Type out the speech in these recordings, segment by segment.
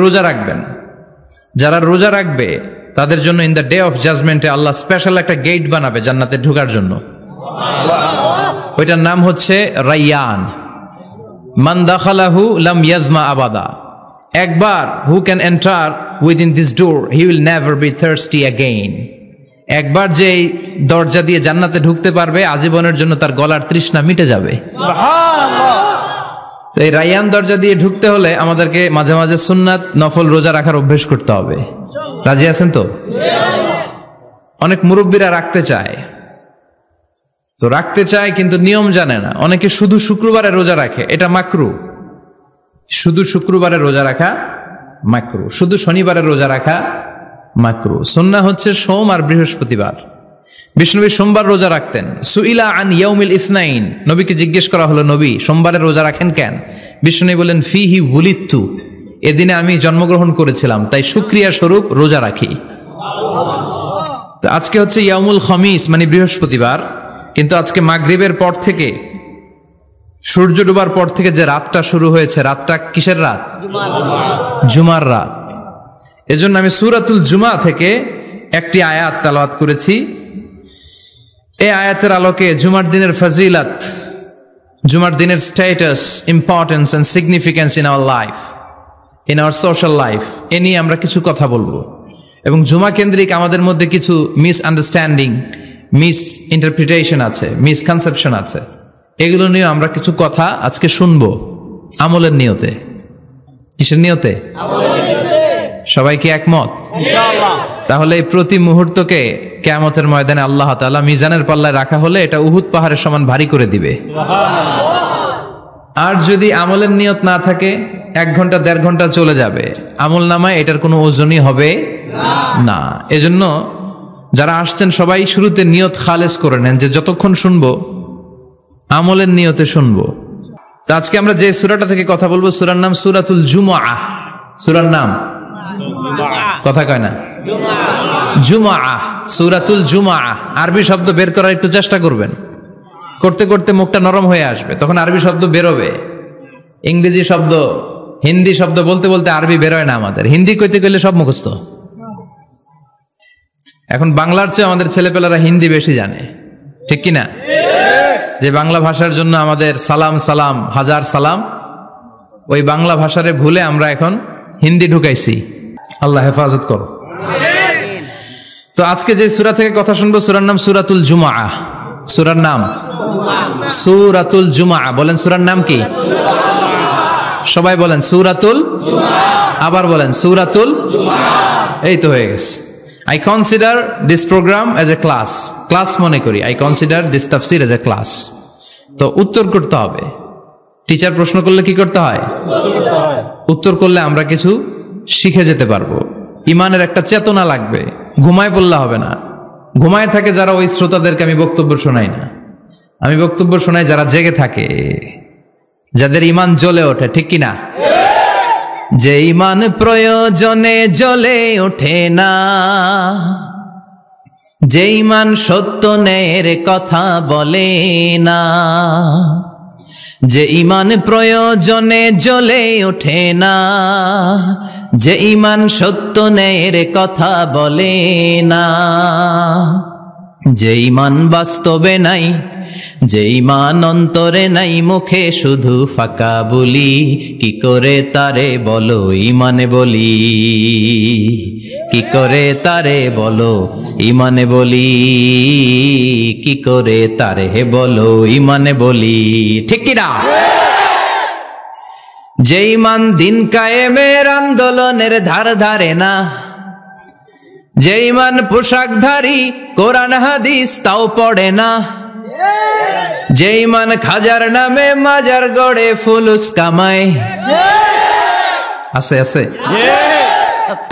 রোজা রাখবেন। যারা রোজা রাখবে তাদের জন্য ইন দ্য ডে অফ জাজমেন্টে আল্লাহ স্পেশাল একটা গেট বানাবে জান্নাতে ঢোকার জন্য। ওইটার নাম হচ্ছে রাইয়ান। মান দাখালাহু লাম ইয়াজমা আবাদা। একবার who can enter within this door he will never be thirsty again. একবার যে দরজা দিয়ে জান্নাতে ঢুকতে পারবে আজীবনের জন্য তার গলার তৃষ্ণা মিটে যাবে। তো এই রাইয়ান দরজা দিয়ে ঢুকতে হলে আমাদেরকে মাঝে মাঝে সুন্নাত নফল রোজা রাখার অভ্যেস করতে হবে। রাজি আছেন তো? অনেক মুরব্বীরা রাখতে চায়, তো রাখতে চায় কিন্তু নিয়ম জানে না। অনেকে শুধু শুক্রবারে রোজা রাখে, এটা মাকরু। শুধু শুক্রবারে রোজা রাখা মাকরু, শুধু শনিবারে রোজা রাখা মাকরু। সুন্নাহ হচ্ছে সোম আর বৃহস্পতিবার। বিষ্ণুনবী সোমবার রোজা রাখতেন। সুইলা আন ইয়াউমিল ইসনাইন, নবীকে জিজ্ঞেস করা হলো, নবী সোমবারে রোজা রাখেন কেন? বিষ্ণুনবী বলেন, ফিহি উলিদতু, এদিনে আমি জন্মগ্রহণ করেছিলাম, তাই শুকরিয়া স্বরূপ রোজা রাখি। তো আজকে হচ্ছে ইয়াউমুল খমিস মানে বৃহস্পতিবার, কিন্তু আজকে মাগরিবের পর থেকে সূর্য ডুবার পর থেকে যে রাতটা শুরু হয়েছে, রাতটা কিসের রাত? জুমার রাত। এজন্য আমি সূরাতুল জুমা থেকে একটি আয়াত তেলাওয়াত করেছি। এই আয়াতের আলোকে জুমার দিনের ফজিলত, জুমার দিনের status, importance and significance in our life, in our social life, এ নিয়ে আমরা কিছু কথা বলবো। এবং জুমা কেন্দ্রিক আমাদের মধ্যে কিছু মিস আন্ডারস্ট্যান্ডিং, মিস ইন্টারপ্রিটেশন আছে, মিসকনসেপশন আছে, এগুলো নিয়ে আমরা কিছু কথা আজকে শুনবো আমলের নিয়তে। কিসের নিয়তে? সবাই কি একমত? তাহলে এই প্রতি মুহূর্তকে কিয়ামতের ময়দানে আল্লাহ তাআলা মিজানের পাল্লায় রাখা হলে এটা উহুদ পাহাড়ের সমান ভারী করে দিবে। আর যদি আমলের নিয়ত না থাকে, 1 ঘন্টা 1.5 ঘন্টা চলে যাবে, আমল নামায় এটার কোনো ওজনই হবে না। এজন্য যারা আসছেন সবাই শুরুতে নিয়ত খালেস করে নেন যে যতক্ষণ শুনবো আমলের নিয়তে শুনবো। তো আজকে আমরা যে সূরাটা থেকে কথা বলবো, সূরার নাম সূরাতুল জুমআহ। সূরার নাম কথা কয় না, জুমআহ, সূরাতুল জুমআহ। আরবি শব্দ বের করার একটু চেষ্টা করবেন, করতে করতে মুখটা নরম হয়ে আসবে, তখন আরবি শব্দ বেরোবে। ইংরেজি শব্দ, হিন্দি শব্দ বলতে বলতে আরবি বেরোয় না আমাদের। হিন্দি কইতে গেলে সব মুখস্থ। এখন বাংলার চেয়ে আমাদের ছেলেপেলারা হিন্দি বেশি জানে, ঠিক কিনা? যে বাংলা ভাষার জন্য আমাদের সালাম সালাম হাজার সালাম, ওই বাংলা ভাষারে ভুলে আমরা এখন হিন্দি ঢুকাইছি। আল্লাহ হেফাজত করো। তো আজকে যে সূরা থেকে কথা শুনবো, সূরার নাম সূরাতুল জুমআহ। সূরার নাম সূরাতুল জুমআহ। বলেন সূরার নাম কি? সবাই বলেন সূরাতুল, আবার বলেন সূরাতুল। এই তো হয়ে গেছে। I consider this program as a class মনে করি। I consider this tafsir as a class. তো উত্তর করতে হবে। টিচার প্রশ্ন করলে কি করতে হয়? উত্তর করলে আমরা কিছু শিখে যেতে পারবো। ইমানের একটা চেতনা লাগবে, ঘুমায় পড়লে হবে না। ঘুমায় থাকে যারা, ওই শ্রোতাদেরকে আমি বক্তব্য শোনাই না। আমি বক্তব্য শোনাই যারা জেগে থাকে, যাদের ইমান জ্বলে ওঠে, ঠিক কিনা? যে ইমান প্রয়োজনে জ্বলে ওঠে না, যে ইমান সত্য ন্যায়ের কথা বলে না, যে ইমান প্রয়োজনে জ্বলে ওঠে না, যে ইমান সত্য ন্যায়ের কথা বলে না, যে ইমান বাস্তবে নাই, যে ইমান অন্তরে নাই, মুখে শুধু ফাঁকা বলি, কি করে তারে বলো ইমানে বলি, কি করে তারে বলো ইমানে বলি, কি করে তারে বলো ইমানে বলি, ঠিক কিনা? যে ইমান দিন কায়েমের আন্দোলনের ধার ধারে না, যে ইমান পোশাকধারী কোরআন হাদিস তাও পড়ে না, যে ইমান খাজার নামে মাজার গড়ে ফুলুস কামায়, আছে আছে,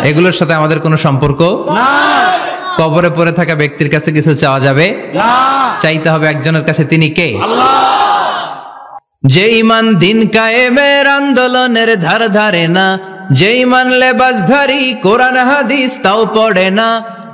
এগুলোর সাথে আমাদের কোনো সম্পর্ক না। কবরে পড়ে থাকা ব্যক্তির কাছে কিছু চাওয়া যাবে না, চাইতে হবে একজনের কাছে, তিনি কে? আল্লাহ। যে ইমান দিন কায়েমের আন্দোলনের ধার ধারে না, যে ইমান লেবাসধারী কোরআন হাদিস তাও পড়ে না,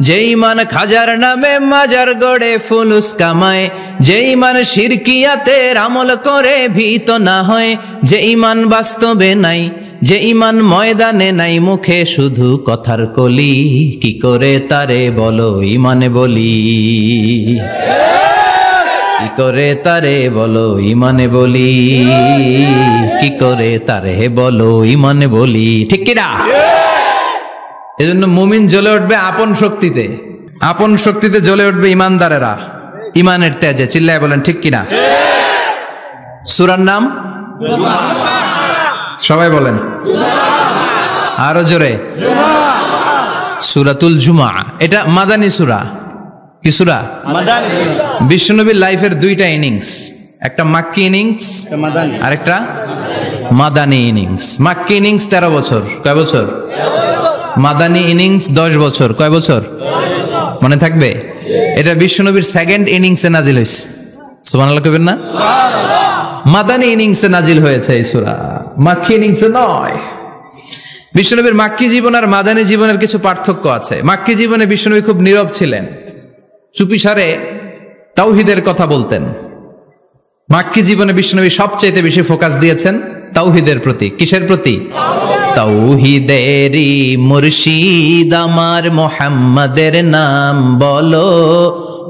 যে ইমান খাজার নামে মাজার গড়ে ফুলুস কামায়, যে ইমান শিরকিয়াতের আমল করে ভীত না হয়, যে ইমান বাস্তবে নাই, যে ইমান ময়দানে নাই মুখে শুধু কথার কলি, কি করে তারে বলো ইমানে বলি, কি করে তারে বলো ইমানে বলি, কি করে তারে বলো ইমানে বলি, ঠিক কিনা? এজন্য মুমিন জ্বলে উঠবে আপন শক্তিতে, আপন শক্তিতে জ্বলে উঠবে ইমানদারেরা ইমানের তেজে। চিল্লায় বলেন ঠিক কিনা? সূরার নাম সবাই বলেন আরো জোরে, সূরাতুল জুমআ। এটা মাদানী সূরা। কি সূরা? মাদানী সূরা। বিশ্বনবীর লাইফের দুইটা ইনিংস, একটা মাক্কি ইনিংস আর একটা মাদানী ইনিংস। মাক্কি ইনিংস 13 বছর, কয় বছর? মাদানী ইনিংস 10 বছর, কয় বছর? মনে থাকবে? এটা বিশ্বনবীর সেকেন্ড ইনিংসে নাজিল হয়েছে। সুবহানাল্লাহ কইবেন না? মাদানী ইনিংসে নাজিল হয়েছে এই সূরা, মাক্কি ইনিংসে নয়। বিশ্বনবীর মাক্কি জীবন আর মাদানী জীবনের কিছু পার্থক্য আছে। মাক্কি জীবনে বিশ্বনবী খুব নীরব ছিলেন, চুপিসারে তাওহীদের কথা বলতেন। মাক্কি জীবনে বিশ্বনবী সবচেয়ে বেশি ফোকাস দিয়েছেন তাওহীদের প্রতি। কিসের প্রতি? তাওহীদেরই মুর্শিদ আমার মুহাম্মাদের নাম বলো,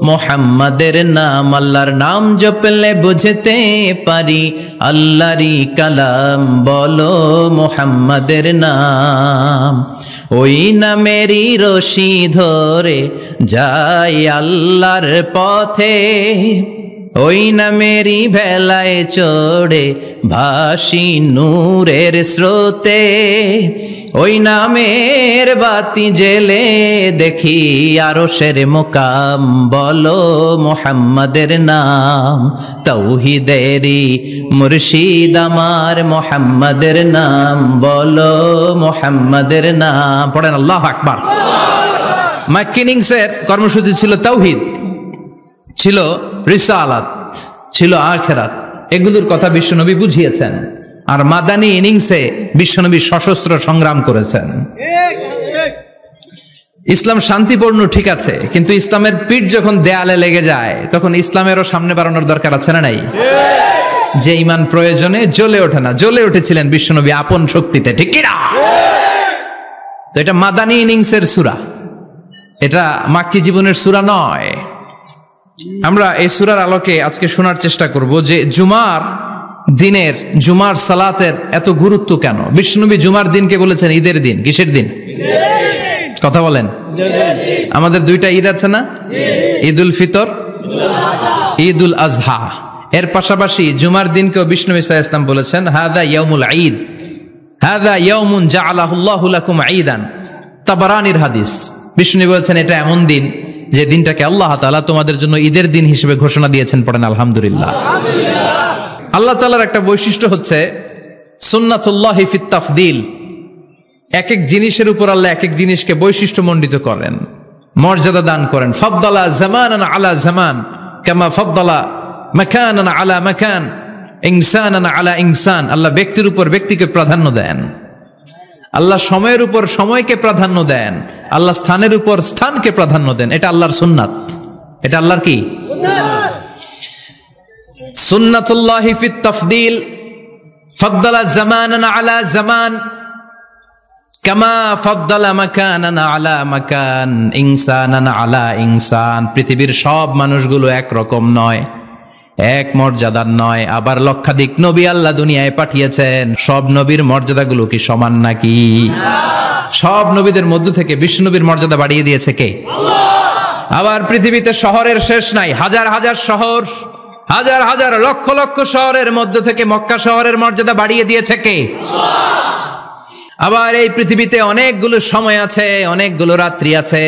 মুহাম্মাদের নাম, আল্লাহর নাম জপলে বুঝতে পারি আল্লাহরই কালাম বলো, মুহাম্মাদের নাম। ওই নামেরই রশি ধরে যাই আল্লাহর পথে, ওই নামেরই ভেলায় চড়ে ভাসি নূরের স্রোতে, ওই নামের বাতি জেলে দেখি আরশের মুকাম বলো, মুহাম্মাদের নাম। তাওহীদেরই মুর্শিদ আমার মুহাম্মাদের নাম বলো, মুহাম্মাদের নাম। পড়েন আল্লাহু আকবার। মাক্কি ইনিংসের কর্মসূচি ছিল তাওহীদ, ছিল রিসালাত, ছিল আখিরাত, এগুলোর কথা বিশ্বনবী বুঝিয়েছেন। আর মাদানী ইনিংসে বিশ্বনবী সশস্ত্র সংগ্রাম করেছেন। ইসলাম শান্তিপূর্ণ ঠিক আছে, কিন্তু ইসলামের পিঠ যখন দেয়ালে লেগে যায় তখন ইসলামেরও সামনে বাড়ানোর দরকার আছে না নাই? যে ইমান প্রয়োজনে জ্বলে ওঠে না, জ্বলে উঠেছিলেন বিশ্বনবী আপন শক্তিতে, ঠিক কিনা? তো এটা মাদানী ইনিংসের সূরা, এটা মাক্কি জীবনের সূরা নয়। আমরা এই সূরার আলোকে আজকে শোনার চেষ্টা করব যে জুমার দিনের, জুমার সালাতের এত গুরুত্ব কেন। বিশ্বনবী জুমার দিনকে বলেছেন ঈদের দিন। কিসের দিন? কথা বলেন। আমাদের দুইটা ঈদ আছে না? ঈদুল ফিতর, ঈদুল আজহা। এর পাশাপাশি জুমার দিনকেও বিশ্বনবী সাল্লাল্লাহু আলাইহি ওয়াসাল্লাম বলেছেন হাদা ইয়াউমুল ঈদ, হাদা ইয়াউমুন জাআলাহুল্লাহু লাকুম ঈদান। তাবারানির হাদিস। বিশ্বনবী বলেছেন এটা এমন দিন যে দিনটাকে আল্লাহ তাআলা তোমাদের জন্য ঈদের দিন হিসেবে ঘোষণা দিয়েছেন। পড়েন আলহামদুলিল্লাহ। আল্লাহ তাআলার একটা বৈশিষ্ট্য হচ্ছে সুন্নাতুল্লাহি ফিত তাফদিল। এক এক জিনিসের উপর আল্লাহ এক এক জিনিসকে বৈশিষ্ট্যমণ্ডিত করেন, মর্যাদা দান করেন। ফাদ্দালা জামানান আলা জামান কামা ফাদ্দালা মাকানান আলা মাকান, ইনসানান আলা ইনসান। আল্লাহ ব্যক্তির উপর ব্যক্তিকে প্রাধান্য দেন, আল্লাহ সময়ের উপর সময়কে প্রাধান্য দেন, আল্লাহ স্থানের উপর স্থানকে প্রাধান্য দেন। এটা আল্লাহর সুন্নাত। এটা আল্লাহর কি? সুন্নাতুল্লাহি ফিত তাফদিল। ফাদ্দালা জামানান আলা জামান কামা ফাদ্দালা মাকানান আলা মাকান, ইনসানান আলা ইনসান। পৃথিবীর সব মানুষগুলো একরকম নয়, এক মর্যাদার নয়। আবার লক্ষাধিক নবী আল্লাহ দুনিয়ায় পাঠিয়েছেন, সব নবীর মর্যাদাগুলো কি সমান নাকি? সব নবীদের মধ্য থেকে বিশ্বনবীর মর্যাদা বাড়িয়ে দিয়েছে কে? আবার পৃথিবীতে শহরের শেষ নাই, হাজার হাজার শহর, হাজার হাজার লক্ষ লক্ষ শহরের মধ্য থেকে মক্কা শহরের মর্যাদা বাড়িয়ে দিয়েছে কে? আবার এই পৃথিবীতে অনেকগুলো সময় আছে, অনেকগুলো রাত্রি আছে,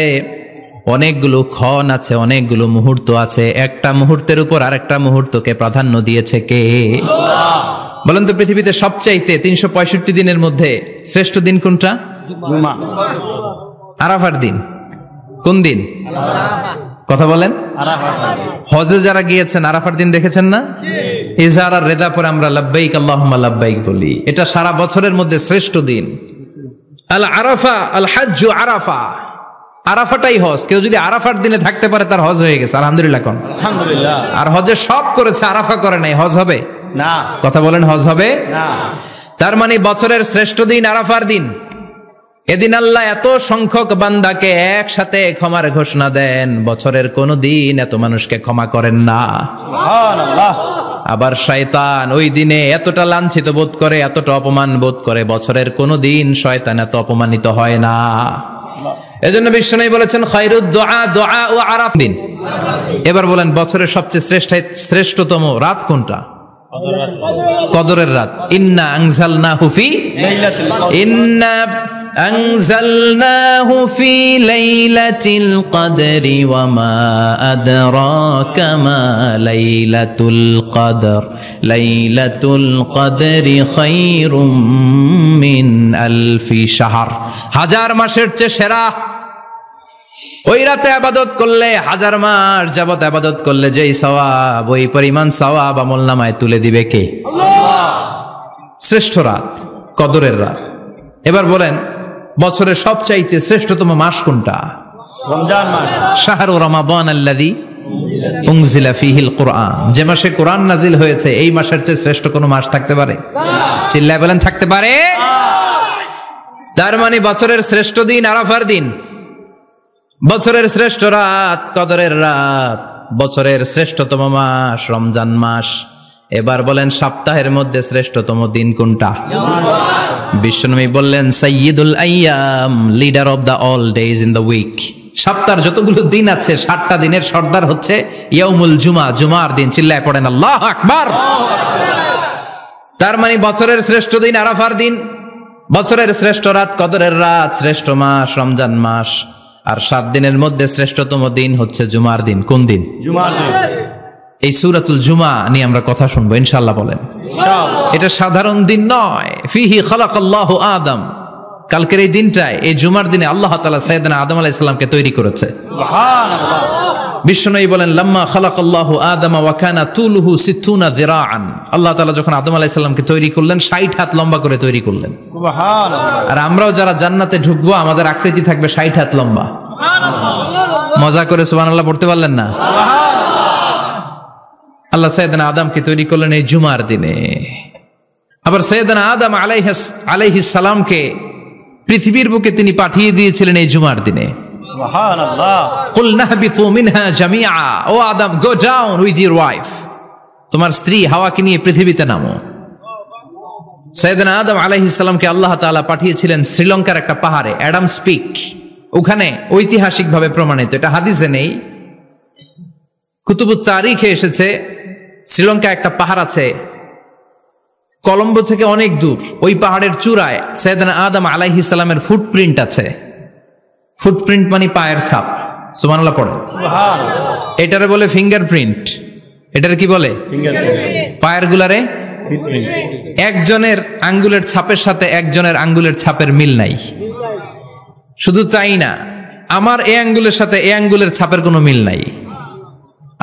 অনেকগুলো ক্ষণ আছে, অনেকগুলো মুহূর্ত আছে। একটা মুহূর্তের উপর আরেকটা মুহূর্তকে প্রাধান্য দিয়েছে কে? বলেন তো, পৃথিবীতে সবচাইতে 365 দিনের মধ্যে শ্রেষ্ঠ দিন কোনটা? আরাফার দিন। কোন দিন? কথা বলেন। হজে যারা গিয়েছেন আরাফার দিন দেখেছেন না? ইজহার আর রেদা পরে আমরা লাব্বাইক আল্লাহুম্মা লাব্বাইক বলি। এটা সারা বছরের মধ্যে শ্রেষ্ঠ দিন। আল আরাফা আল হাজ্জু আরাফা, আরাফাটাই হজ। কেউ যদি আরাফার দিনে থাকতে পারে তার হজ হয়ে গেছে। আলহামদুলিল্লাহ কোন? আলহামদুলিল্লাহ। আর হজে সব করেছে, আরাফা করে নাই, হজ হবে না? কথা বলেন, হজ হবে না? তার মানে বছরের শ্রেষ্ঠ দিন আরাফার দিন। এদিন আল্লাহ এত সংখ্যক বান্দাকে একসাথে ক্ষমার ঘোষণা দেন, বছরের কোন দিন এত মানুষকে ক্ষমা করেন না। সুবহানাল্লাহ। আবার শয়তান ওই দিনে এতটা লাঞ্ছিত বোধ করে, এতটা অপমান বোধ করে, বছরের কোন দিন শয়তান এত অপমানিত হয় না। এজন্য বিশ্বনবী বলেছেন খায়রুদ দুআ দুআ ও আরাফ দিন। এবার বলেন বছরের সবচেয়ে শ্রেষ্ঠতম রাত কোনটা? কদরের রাত। ইন্না আনজালনাহু ফি লাইলাতুল কদর, ইন্না আনজালনাহু ফি লাইলাতিল কদরি ওয়া মা আদরাকা মা লাইলাতুল কদর, লাইলাতুল কদরি খায়রুম মিন আলফি শাহর। হাজার মাসের চেয়ে সেরা। ওই রাতে ইবাদত করলে, হাজার মাস যাবত ইবাদত করলে যেই সওয়াব, ওই পরিমাণ সওয়াব আমলনামায় তুলে দিবে কে? আল্লাহ। শ্রেষ্ঠ রাত কদরের রাত। এবার বলেন বছরের সবচাইতে শ্রেষ্ঠতম মাস কোনটা? রমজান মাস। শাহরু রমাদান আল্লাযী উনজিলা ফীহিল কুরআন। যে মাসে কোরআন নাজিল হয়েছে, এই মাসের চেয়ে শ্রেষ্ঠ কোনো মাস থাকতে পারে? চিল্লায় বলেন থাকতে পারে? তার মানে বছরের শ্রেষ্ঠ দিন আরাফার দিন, বছরের শ্রেষ্ঠ রাত কদরের রাত, বছরের শ্রেষ্ঠতম মাস রমজান মাস। এবার বলেন সপ্তাহের মধ্যে শ্রেষ্ঠতম দিন কোনটা? বিশ্বনবী বললেন সাইয়্যিদুল আইয়াম, leader of the all days in the week. সপ্তাহের যতগুলো দিন আছে 7টা দিনের সর্দার হচ্ছে ইয়াউমুল জুমা, জুমার দিন। চিল্লায় পড়েন আল্লাহু আকবার। তার মানে বছরের শ্রেষ্ঠ দিন আরাফার দিন, বছরের শ্রেষ্ঠ রাত কদরের রাত, শ্রেষ্ঠ মাস রমজান মাস। আর 7 দিনের মধ্যে শ্রেষ্ঠতম দিন হচ্ছে জুমার দিন। কোন দিন? জুমার দিন। এই সূরাতুল জুমা নিয়ে আমরা কথা শুনবো ইনশাআল্লাহ। বলেন ইনশাআল্লাহ। এটা সাধারণ দিন নয়। ফিহি খালাকাল্লাহু আদম। কালকের এই দিনটায়, এই জুমার দিনে আল্লাহ তাআলা সাইয়েদনা আদম আলাইহিস সালামকে তৈরি করেছে। সুবহানাল্লাহ। বিশ্বনবী বলেন লাম্মা খালাকাল্লাহু আদম ওয়া কানা তুলুহু 60 যিরাআন। আল্লাহ তাআলা যখন আদম আলাইহিস সালামকে তৈরি করলেন 60 হাত লম্বা করে তৈরি করলেন। সুবহানাল্লাহ। আর আমরাও যারা জান্নাতে ঢুকবো আমাদের আকৃতি থাকবে 60 হাত লম্বা। সুবহানাল্লাহ। মজা করে সুবহানাল্লাহ পড়তে পারলেন না? আল্লাহ সাইয়েদনা আদমকে তৈরি করলেন এই জুমার দিনে। আবার সাইয়েদনা আদম আলাইহিস সালামকে পৃথিবীর বুকে তিনি পাঠিয়ে দিয়েছিলেন এই জুমার দিনে। সুবহানাল্লাহ। কুল নাহবিতু মিনহা জামিআ। O Adam, go down with your wife. তোমার স্ত্রী হাওয়াকে নিয়ে পৃথিবীতে নামো। সাইয়েদনা আদম আলাইহিস সালামকে আল্লাহ তাআলা পাঠিয়েছিলেন শ্রীলঙ্কার একটা পাহাড়ে, অ্যাডামস পিক। ওখানে ঐতিহাসিকভাবে প্রমাণিত, এটা হাদিসে নেই, কুতুবুত তারিখে এসেছে। শ্রীলঙ্কা একটা পাহাড় আছে, কলম্বো থেকে অনেক দূর। ওই পাহাড়ের চূড়ায় সাইয়েদনা আদম আলাইহিস সালামের ফুটপ্রিন্ট আছে। ফুটপ্রিন্ট মানে পায়ের ছাপ। সুবহানাল্লাহ পড়ে। সুবহানাল্লাহ। এটারে বলে ফিঙ্গারপ্রিন্ট। এটারে কি বলে? ফিঙ্গারপ্রিন্ট। পায়ের গুলারে একজনের আঙ্গুলের ছাপের সাথে একজনের আঙ্গুলের ছাপের মিল নাই। শুধু তাই না, আমার এই আঙ্গুলের সাথে এই আঙ্গুলের ছাপের কোনো মিল নাই।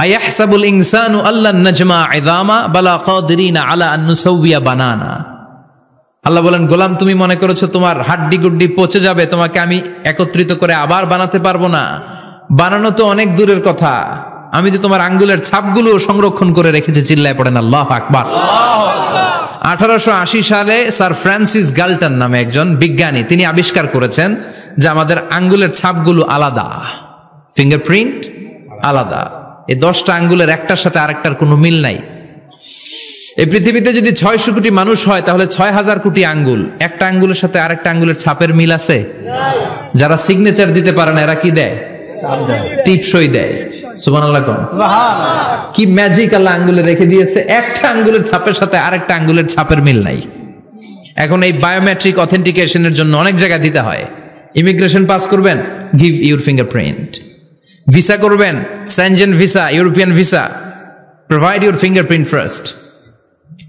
আয়াহসাবুল ইনসানু আল্লান নাজমা ইযামা বালা কাদিরিনা আলা আন নুসাউবিয়া বানানা। আল্লাহ বলেন গোলাম, তুমি মনে করেছো তোমার হাড্ডি গুড্ডি পচে যাবে, তোমাকে আমি একত্রিত করে আবার বানাতে পারবো না? বানানো তো অনেক দূরের কথা, আমি তো তোমার আঙ্গুলের ছাপগুলো সংরক্ষণ করে রেখেছি। চিল্লায় পড়েন আল্লাহু আকবার। 1880 সালে স্যার ফ্রান্সিস গাল্টন নামে একজন বিজ্ঞানী, তিনি আবিষ্কার করেছেন যে আমাদের আঙ্গুলের ছাপগুলো আলাদা, ফিঙ্গারপ্রিন্ট আলাদা। এই 10টা আঙ্গুলের একটার সাথে আরেকটার কোনো মিল নাই। এই পৃথিবীতে যদি 600 কোটি মানুষ হয় তাহলে 6000 কোটি আঙ্গুল, একটা আঙ্গুলের সাথে আরেকটা আঙ্গুলের ছাপের মিল আছে? যারা সিগনেচার দিতে পারে না এরা কি দেয়? টিপসই দেয়। সুবহানাল্লাহ। কি ম্যাজিক আল্লাহ আঙ্গুলে রেখে দিয়েছে, একটা আঙ্গুলের ছাপের সাথে আরেকটা আঙ্গুলের ছাপের মিল নাই। এখন এই বায়োমেট্রিক অথেন্টিকেশনের জন্য অনেক জায়গায় দিতে হয়। ইমিগ্রেশন পাস করবেন, গিভ ইউর ফিঙ্গারপ্রিন্ট। ভিসা করবেন, Schengen visa, European visa, provide your fingerprint first.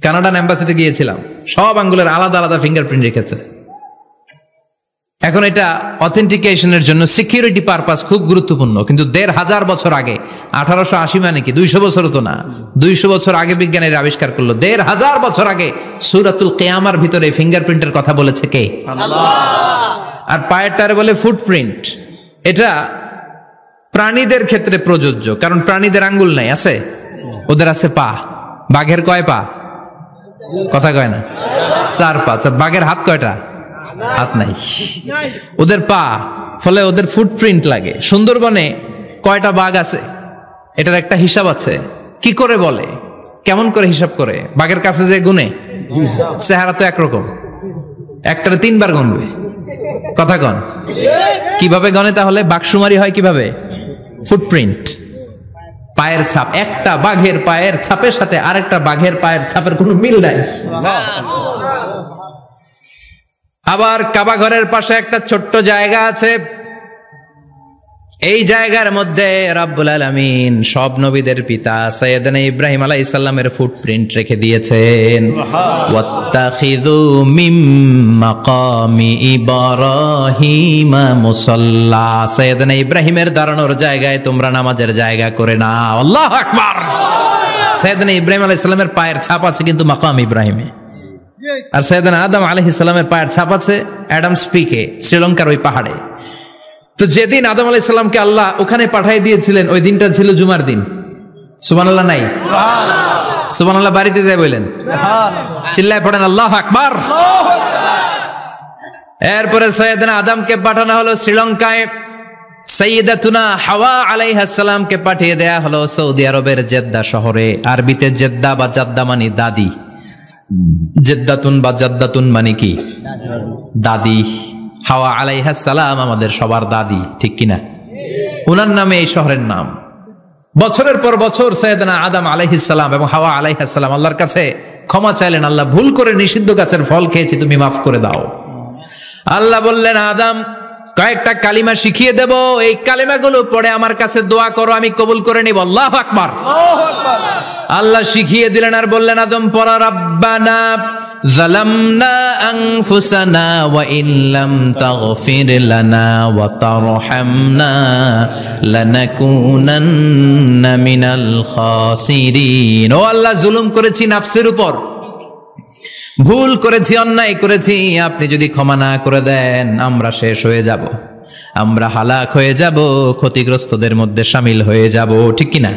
Canadian এম্বাসিতে গিয়েছিলাম, সব আঙ্গুলের আলাদা আলাদা ফিঙ্গারপ্রিন্ট রেখেছে। এখন এটা অথেন্টিকেশনের জন্য সিকিউরিটি পারপাস খুব গুরুত্বপূর্ণ। কিন্তু 1500 বছর আগে, 1880 মানে কি 200 বছর তো না, 200 বছর আগে বিজ্ঞানীরা আবিষ্কার করলো। 1500 বছর আগে সূরাতুল কিয়ামার ভিতরে ফিঙ্গারপ্রিন্টের কথা বলেছে কে? আল্লাহ। আর পায়েরটারে বলে ফুটপ্রিন্ট। এটা প্রাণীদের ক্ষেত্রে প্রযোজ্য, কারণ প্রাণীদের আঙ্গুল নাই, আছে? ওদের আছে পা। বাঘের কয় পা? কথা কয় না? 4 পা। বাঘের হাত কয়টা? হাত নাই। ওদের পা, ফলে ওদের ফুটপ্রিন্ট লাগে। সুন্দরবনে কয়টা বাঘ আছে এটার একটা হিসাব আছে। কি করে বলে, কেমন করে হিসাব করে? বাঘের কাছে যে গুনে, চেহারা তো একরকম, একটারে 3 বার গুনবে। কথা কন? কিভাবে গনে তাহলে? বাঘসুমারি হয় কিভাবে? ফুটপ্রিন্ট, পায়ের ছাপ। একটা বাঘের পায়ের ছাপের সাথে আরেকটা বাঘের পায়ের ছাপের কোনো মিল নাই। আবার কাবা ঘরের পাশে একটা ছোট্ট জায়গা আছে, এই জায়গার মধ্যে রব্বুল আলামিন সব নবীদের পিতা সাইয়েদনা ইব্রাহিম আলাইহিস সালামের ফুটপ্রিন্ট রেখে দিয়েছেন। ওয়াত্তাখিযু মিম মাকামি ইব্রাহিম মুসাল্লা, সাইয়েদনা ইব্রাহিমের দাঁড়ানোর জায়গায় তোমরা নামাজের জায়গা করে নাও। আল্লাহু আকবার। সাইয়েদনা ইব্রাহিম আলাইহিস সালামের পায়ের ছাপ আছে কিন্তু মাকাম ইব্রাহিমে, আর সাইয়েদনা আদম আলাইহিস সালামের পায়ের ছাপ আছে অ্যাডামস পিকে, শ্রীলঙ্কার ওই পাহাড়ে। তো যেদিন আদম আলাইহিস সালামকে আল্লাহ ওখানে পাঠিয়ে দিয়েছিলেন, ওই দিনটা ছিল জুমার দিন। সুবহানাল্লাহ নাই? সুবহানাল্লাহ বাড়িতে যাই বলেন, চিল্লায় পড়েন আল্লাহু আকবার। এরপরে সাইয়েদনা আদমকে পাঠানো হলো শ্রীলঙ্কায়, সাইয়্যিদাতুনা হাওয়া আলাইহিস সালামকে পাঠিয়ে দেয়া হলো সৌদি আরবের জেদ্দা শহরে। আরবিতে জেদ্দা বা জাদ্দা মানে দাদি, জেদ্দাতুন বা জাদ্দাতুন মানে কি? দাদি। হাওয়া আলাইহিস সালাম আমাদের সবার দাদি, ঠিক কিনা? ওনার নামে এই শহরের নাম। বছরের পর বছর সাইয়েদনা আদম আলাইহিস সালাম এবং হাওয়া আলাইহিস সালাম আল্লাহর কাছে ক্ষমা চাইলেন, আল্লাহ ভুল করে নিষিদ্ধ গাছের ফল খেয়েছি, তুমি মাফ করে দাও। আল্লাহ বললেন, আদম কয়েকটা কালিমা শিখিয়ে দেব, এই কালিমাগুলো পড়ে আমার কাছে দোয়া করো, আমি কবুল করে নিব। আল্লাহু আকবার। আল্লাহ শিখিয়ে দিলেন আর বললেন, আদম পড়া, রাব্বানা যালামনা আনফুসানা ওয়া ইল্লাম তাগফির লানা ওয়া তারহামনা লানাকুনান্না মিনাল খাসিরিন। ও আল্লাহ, জুলুম করেছি নাফসের উপর, ভুল করেছি, অন্যায় করেছি, আপনি যদি ক্ষমা না করে দেন আমরা শেষ হয়ে যাব, আমরা হালাক হয়ে যাব, ক্ষতিগ্রস্তদের মধ্যে শামিল হয়ে যাব, ঠিক কিনা?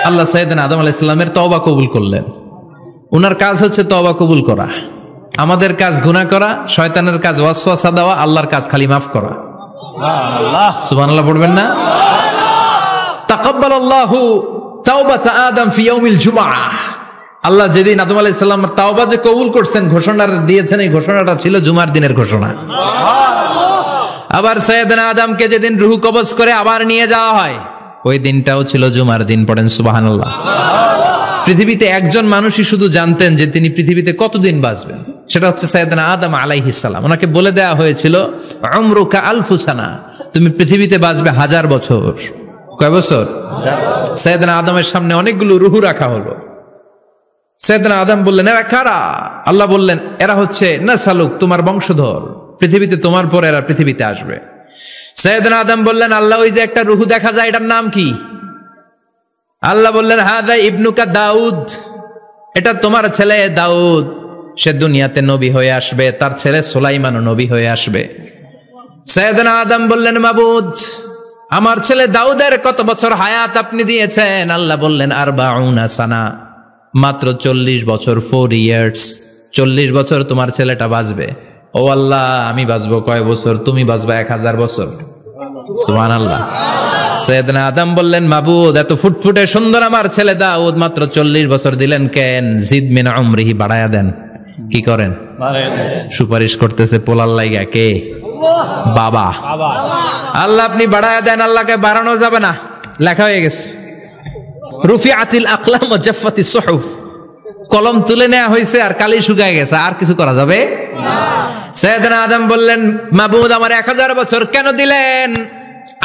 আল্লাহ সাইয়েদনা আদম আলাইহিস সালামের তওবা কবুল করলেন। ওনার কাজ হচ্ছে তওবা কবুল করা, আমাদের কাজ গুনাহ করা, শয়তানের কাজ ওয়াসওয়াসা দেওয়া, আল্লাহর কাজ খালি মাফ করা। সুবহানাল্লাহ পড়বেন না? তাকাব্বালাল্লাহু তাওবাতা আদম ফি ইয়াউমিল জুমআহ। আল্লাহ যেদিন আদম আলাইহিস সালামের তাওবা যে কবুল করছেন, ঘোষণা দিয়েছেন, এই ঘোষণাটা ছিল জুমার দিনের ঘোষণা। আবার সাইয়েদনা আদমকে যেদিন রূহ কবজ করে আবার নিয়ে যাওয়া হয়, ওই দিনটাও ছিল জুমার দিন। পড়েন সুবহানাল্লাহ। পৃথিবীতে একজন মানুষই শুধু জানতেন যে তিনি পৃথিবীতে কতদিন বাঁচবেন, সেটা হচ্ছে সাইয়েদনা আদম আলাইহিস সালাম। ওনাকে বলে দেওয়া হয়েছিল, উমরুকা আলফু সানা, তুমি পৃথিবীতে বাঁচবে 1000 বছর। কয় বছর? সাইয়েদনা আদমের সামনে অনেকগুলো রূহ রাখা হলো। সাইয়েদনা আদম বললেন, এরা কারা? আল্লাহ বললেন, এরা হচ্ছে নাসালুক, তোমার বংশধর, পৃথিবীতে তোমার পর এরা পৃথিবীতে আসবে। সাইয়েদনা আদম বললেন, আল্লাহ ওই যে একটা রূহ দেখা যায়, এটার নাম কি? আল্লাহ বললেন, হাদা ইবনুকা দাউদ, এটা তোমার ছেলে দাউদ, সে দুনিয়াতে নবী হয়ে আসবে, তার ছেলে সুলাইমানও নবী হয়ে আসবে। সাইয়েদনা আদম বললেন, মাবুদ আমার ছেলে দাউদের কত বছর হায়াত আপনি দিয়েছেন? আল্লাহ বললেন, 40 সানা, মাত্র 40 বছর, 4 ইয়ার্স, 40 বছর তোমার ছেলেটা বাঁচবে। ও আল্লাহ, আমি বাঁচবো কয় বছর? তুমি বাঁচবা 1000 বছর। সুবহানাল্লাহ। সাইয়েদনা আদম বললেন, মাবুদ এত ফুটফুটে সুন্দর আমার ছেলে দাউদ, মাত্র 40 বছর দিলেন কেন? জিদ মিন উমরিহি, বাড়ায়া দেন। কি করেন? সুপারিশ করতেছে পোলার লাইগা কে? বাবা। আল্লাহ আপনি বাড়ায়া দেন। আল্লাহকে বাড়ানো যাবে না, লেখা হয়ে গেছে। রুফিআতিল আকলাম ওয়া জাফফাতিস সুহুফ, কলম তুলে নেওয়া হয়েছে আর কালি শুকায় গেছে, আর কিছু করা যাবে না। সাইয়েদনা আদম বললেন, মাবুদ আমার 1000 বছর কেন দিলেন?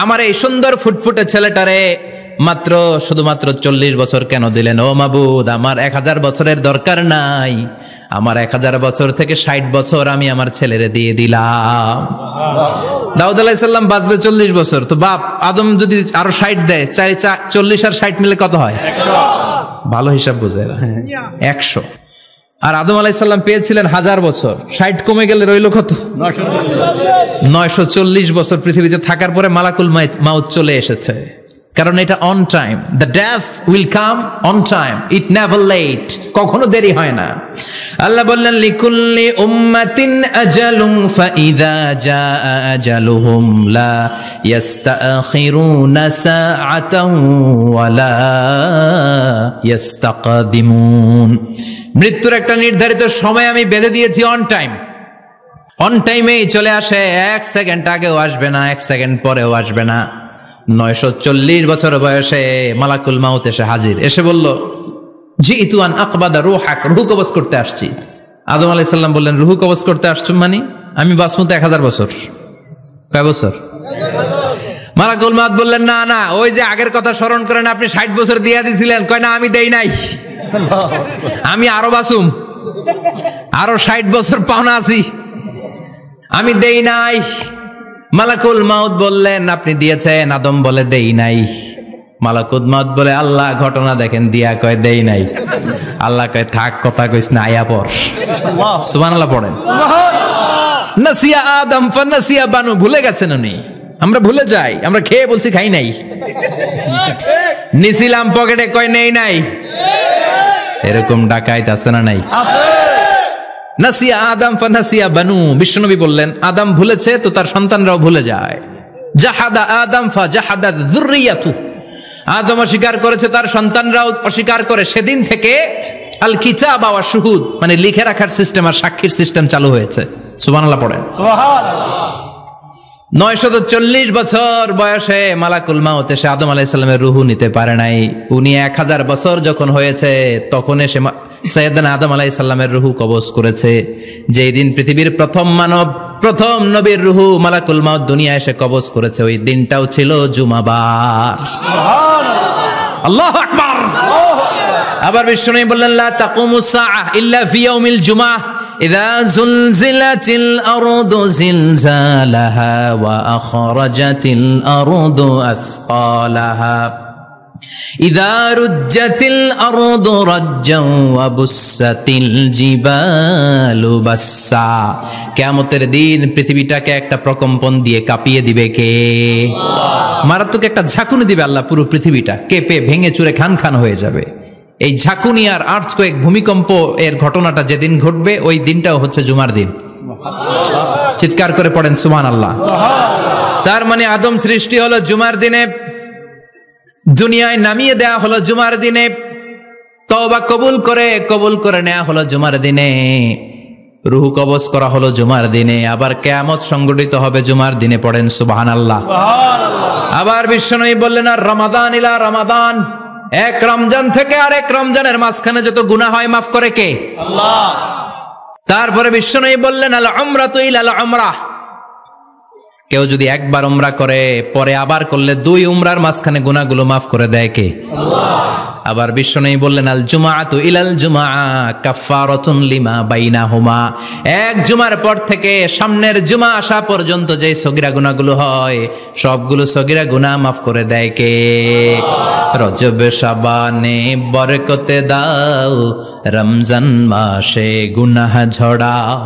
আমার এই সুন্দর ফুটফুটে ছেলেটারে মাত্র শুধুমাত্র 40 বছর কেন দিলেন? ও মাবুদ, আমার 1000 বছরের দরকার নাই, আমার 1000 বছর থেকে 60 বছর আমি আমার ছেলেরে দিয়ে দিলাম। দাউদ আলাইহিস সালাম বাঁচবে 40 বছর, তো বাপ আদম যদি আরো 60 দেয়, 40 আর 60 মিলে কত হয়? 100। ভালো হিসাব বুঝে 100। আর আদম আলাইহিস সালাম পেয়েছিলেন 1000 বছর, 60 কমে গেলে রইল কত? 940 বছর পৃথিবীতে থাকার পরে মালাকুল মাউত চলে এসেছে। কারণ এটা on time. The death will come on time, it never late, কখনো দেরি হয় না। আল্লাহ বললেন লিকুল্লি উম্মাতিন আজালুন ফাইযা জাআ আজালুহুম লা ইস্তাখিরুনা সাআতান ওয়ালা ইস্তাকদিমুন। মৃত্যুর একটা নির্ধারিত সময় আমি বেঁধে দিয়েছি, অন টাইম। অন টাইমেই চলে আসে, 1 সেকেন্ড আগেও আসবে না, 1 সেকেন্ড পরেও আসবে না। 940 বছর বয়সে মালাকুল মাউত এসে হাজির, এসে বলল জিতু আন আকবাদা রূহাক, রূহ কবজ করতে আসছি। আদম আলাইহিস সালাম বললেন রূহ কবজ করতে আসছো মানে? আমি বাঁচবো তো 1000 বছর। কয় বছর? মালাকুল মাউত বললেন না না, ওই যে আগের কথা স্মরণ করেন, আপনি 60 বছর দিয়ে দিয়েছিলেন। কয় না, আমি দেই নাই, আমি আরো বাঁচুম, আরো 60 বছর পাওনা আছি, আমি দেই নাই। মালাকুল মাউত বললেন আপনি দিয়েছেন। আদম বলে দেই নাই। মালাকুল মাউত বলে আল্লাহ ঘটনা দেখেন, দিয়া কয় দেই নাই। আল্লাহ কয় থাক, কথা কইস না, আয়া পড়। সুবহানাল্লাহ পড়েন। নাসিয়া আদম ফানাসিয়া বানু, ভুলে গেছেন উনি। আমরা ভুলে যাই, আমরা খেয়ে বলছি খাই নাই, নিছিলাম পকেটে, কয় নেই নাই। এরকম ডাকাইত আছে না নাই? নাসিয়া আদম ফানাসিয়া বানু। বিশ্বনবী বললেন আদম ভুলেছে তো তার সন্তানরাও ভুলে যায়। জাহাদা আদম ফাজাহাদাত যুররিয়াতু, আদম অস্বীকার করেছে, তার সন্তানরাও অস্বীকার করে। সেদিন থেকে আল কিতাব ওয়া শুহুদ, মানে লিখে রাখার সিস্টেম আর সাক্ষীর সিস্টেম চালু হয়েছে। সুবহানাল্লাহ পড়েন। সুবহানাল্লাহ। 940 বছর বয়সে মালাকুল মাউত এসে আদম আলাইহিস সালামের রূহ নিতে পারে নাই। উনি 1000 বছর যখন হয়েছে তখন এসে সাইয়েদনা আদম আলাইহিস সালামের রূহ কবজ করেছে। যেই দিন পৃথিবীর প্রথম মানব, প্রথম নবীর রূহ মালাকুল মাউত দুনিয়ায় এসে কবজ করেছে, ওই দিনটাও ছিল জুমাবার। সুবহানাল্লাহ, আল্লাহু আকবার। আবার বিশ্বনবী বললেন লা তাকুমুস সাআহ ইল্লা ফি ইয়াউমিল জুমআহ ইযা যুলজিলাতিল আরদু জিলজালাহা ওয়া আখরাজাতিল আরদু আসকালাহা ইযা রুজ্জাতিল আরদু রাজ্জান ওয়া বুসাতিল জিবালু বাসসা। কিয়ামতের দিন পৃথিবীটাকে একটা প্রকম্পন দিয়ে কাঁপিয়ে দিবে কে? আল্লাহ। মারাত্মক একটা ঝাঁকুনি দিবে আল্লাহ, পুরো পৃথিবীটা কেঁপে ভেঙে চুরে খান খান হয়ে যাবে। এই ঝাঁকুনি আর আর্থকোয়েক, ভূমিকম্প এর ঘটনাটা যেদিন ঘটবে ওই দিনটাও হচ্ছে জুমার দিন। চিৎকার করে পড়েন সুবহানাল্লাহ। তার মানে আদম সৃষ্টি হলো জুমার দিনে, দুনিয়ায় নামিয়ে দেয়া হলো জুমার দিনে, তওবা কবুল করে নেওয়া হলো জুমার দিনে, রূহ কবজ করা হলো জুমার দিনে, আবার কিয়ামত সংগঠিত হবে জুমার দিনে। পড়েন সুবহানাল্লাহ। আবার বিশ্বনবী বললেন আর রমাদান ইলা রমাদান, এক রমজান থেকে আরেক রমজানের মাঝখানে যত গুনাহ হয় মাফ করে কে? আল্লাহ। তারপরে বিশ্বনবী বললেন আল উমরাতু ইলাল উমরাহ, কেউ যদি একবার উমরা করে পরে আবার করলে 2 উমরার মাঝখানে গুনাহগুলো মাফ করে দেয় কে? আল্লাহ। আবার বিশ্বনবী বললেন আল জুমআতু ইলাল জুমআ কাফফারাতুন লিমা বাইনাহুমা, এক জুমার পর থেকে সামনের জুমা আসা পর্যন্ত যে সগীরা গুনাহগুলো হয় সবগুলো সগীরা গুনাহ মাফ করে দেয় কে? রজব শাবানে বরকতে দাও, রমজান মাসে গুনাহ ঝড়াও,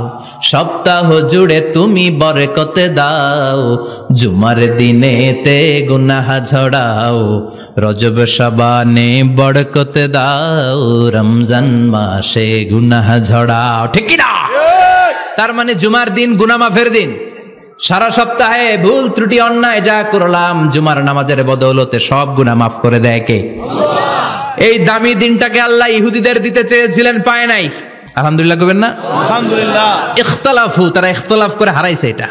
সপ্তাহ জুড়ে তুমি বরকতে দাও, জুমার দিনেতে গুনাহ ঝড়াও, রজব শাবানে বরকতে দাও, রমজান মাসে গুনাহ ঝড়াও। ঠিক কি না? তার মানে জুমার দিন গুনাহ মাফের দিন। সারা সপ্তাহে ভুল ত্রুটি অন্যায় যা করলাম জুমার নামাজের বদৌলতে সব গুনাহ মাফ করে দেয় কে? আল্লাহ। এই দামি দিনটাকে আল্লাহ ইহুদিদের দিতে চেয়েছিলেন, পায় নাই। আলহামদুলিল্লাহ কইবেন না? আলহামদুলিল্লাহ। ইখতিলাফু, তারা ইখতিলাফ করে হারাইছে এটা।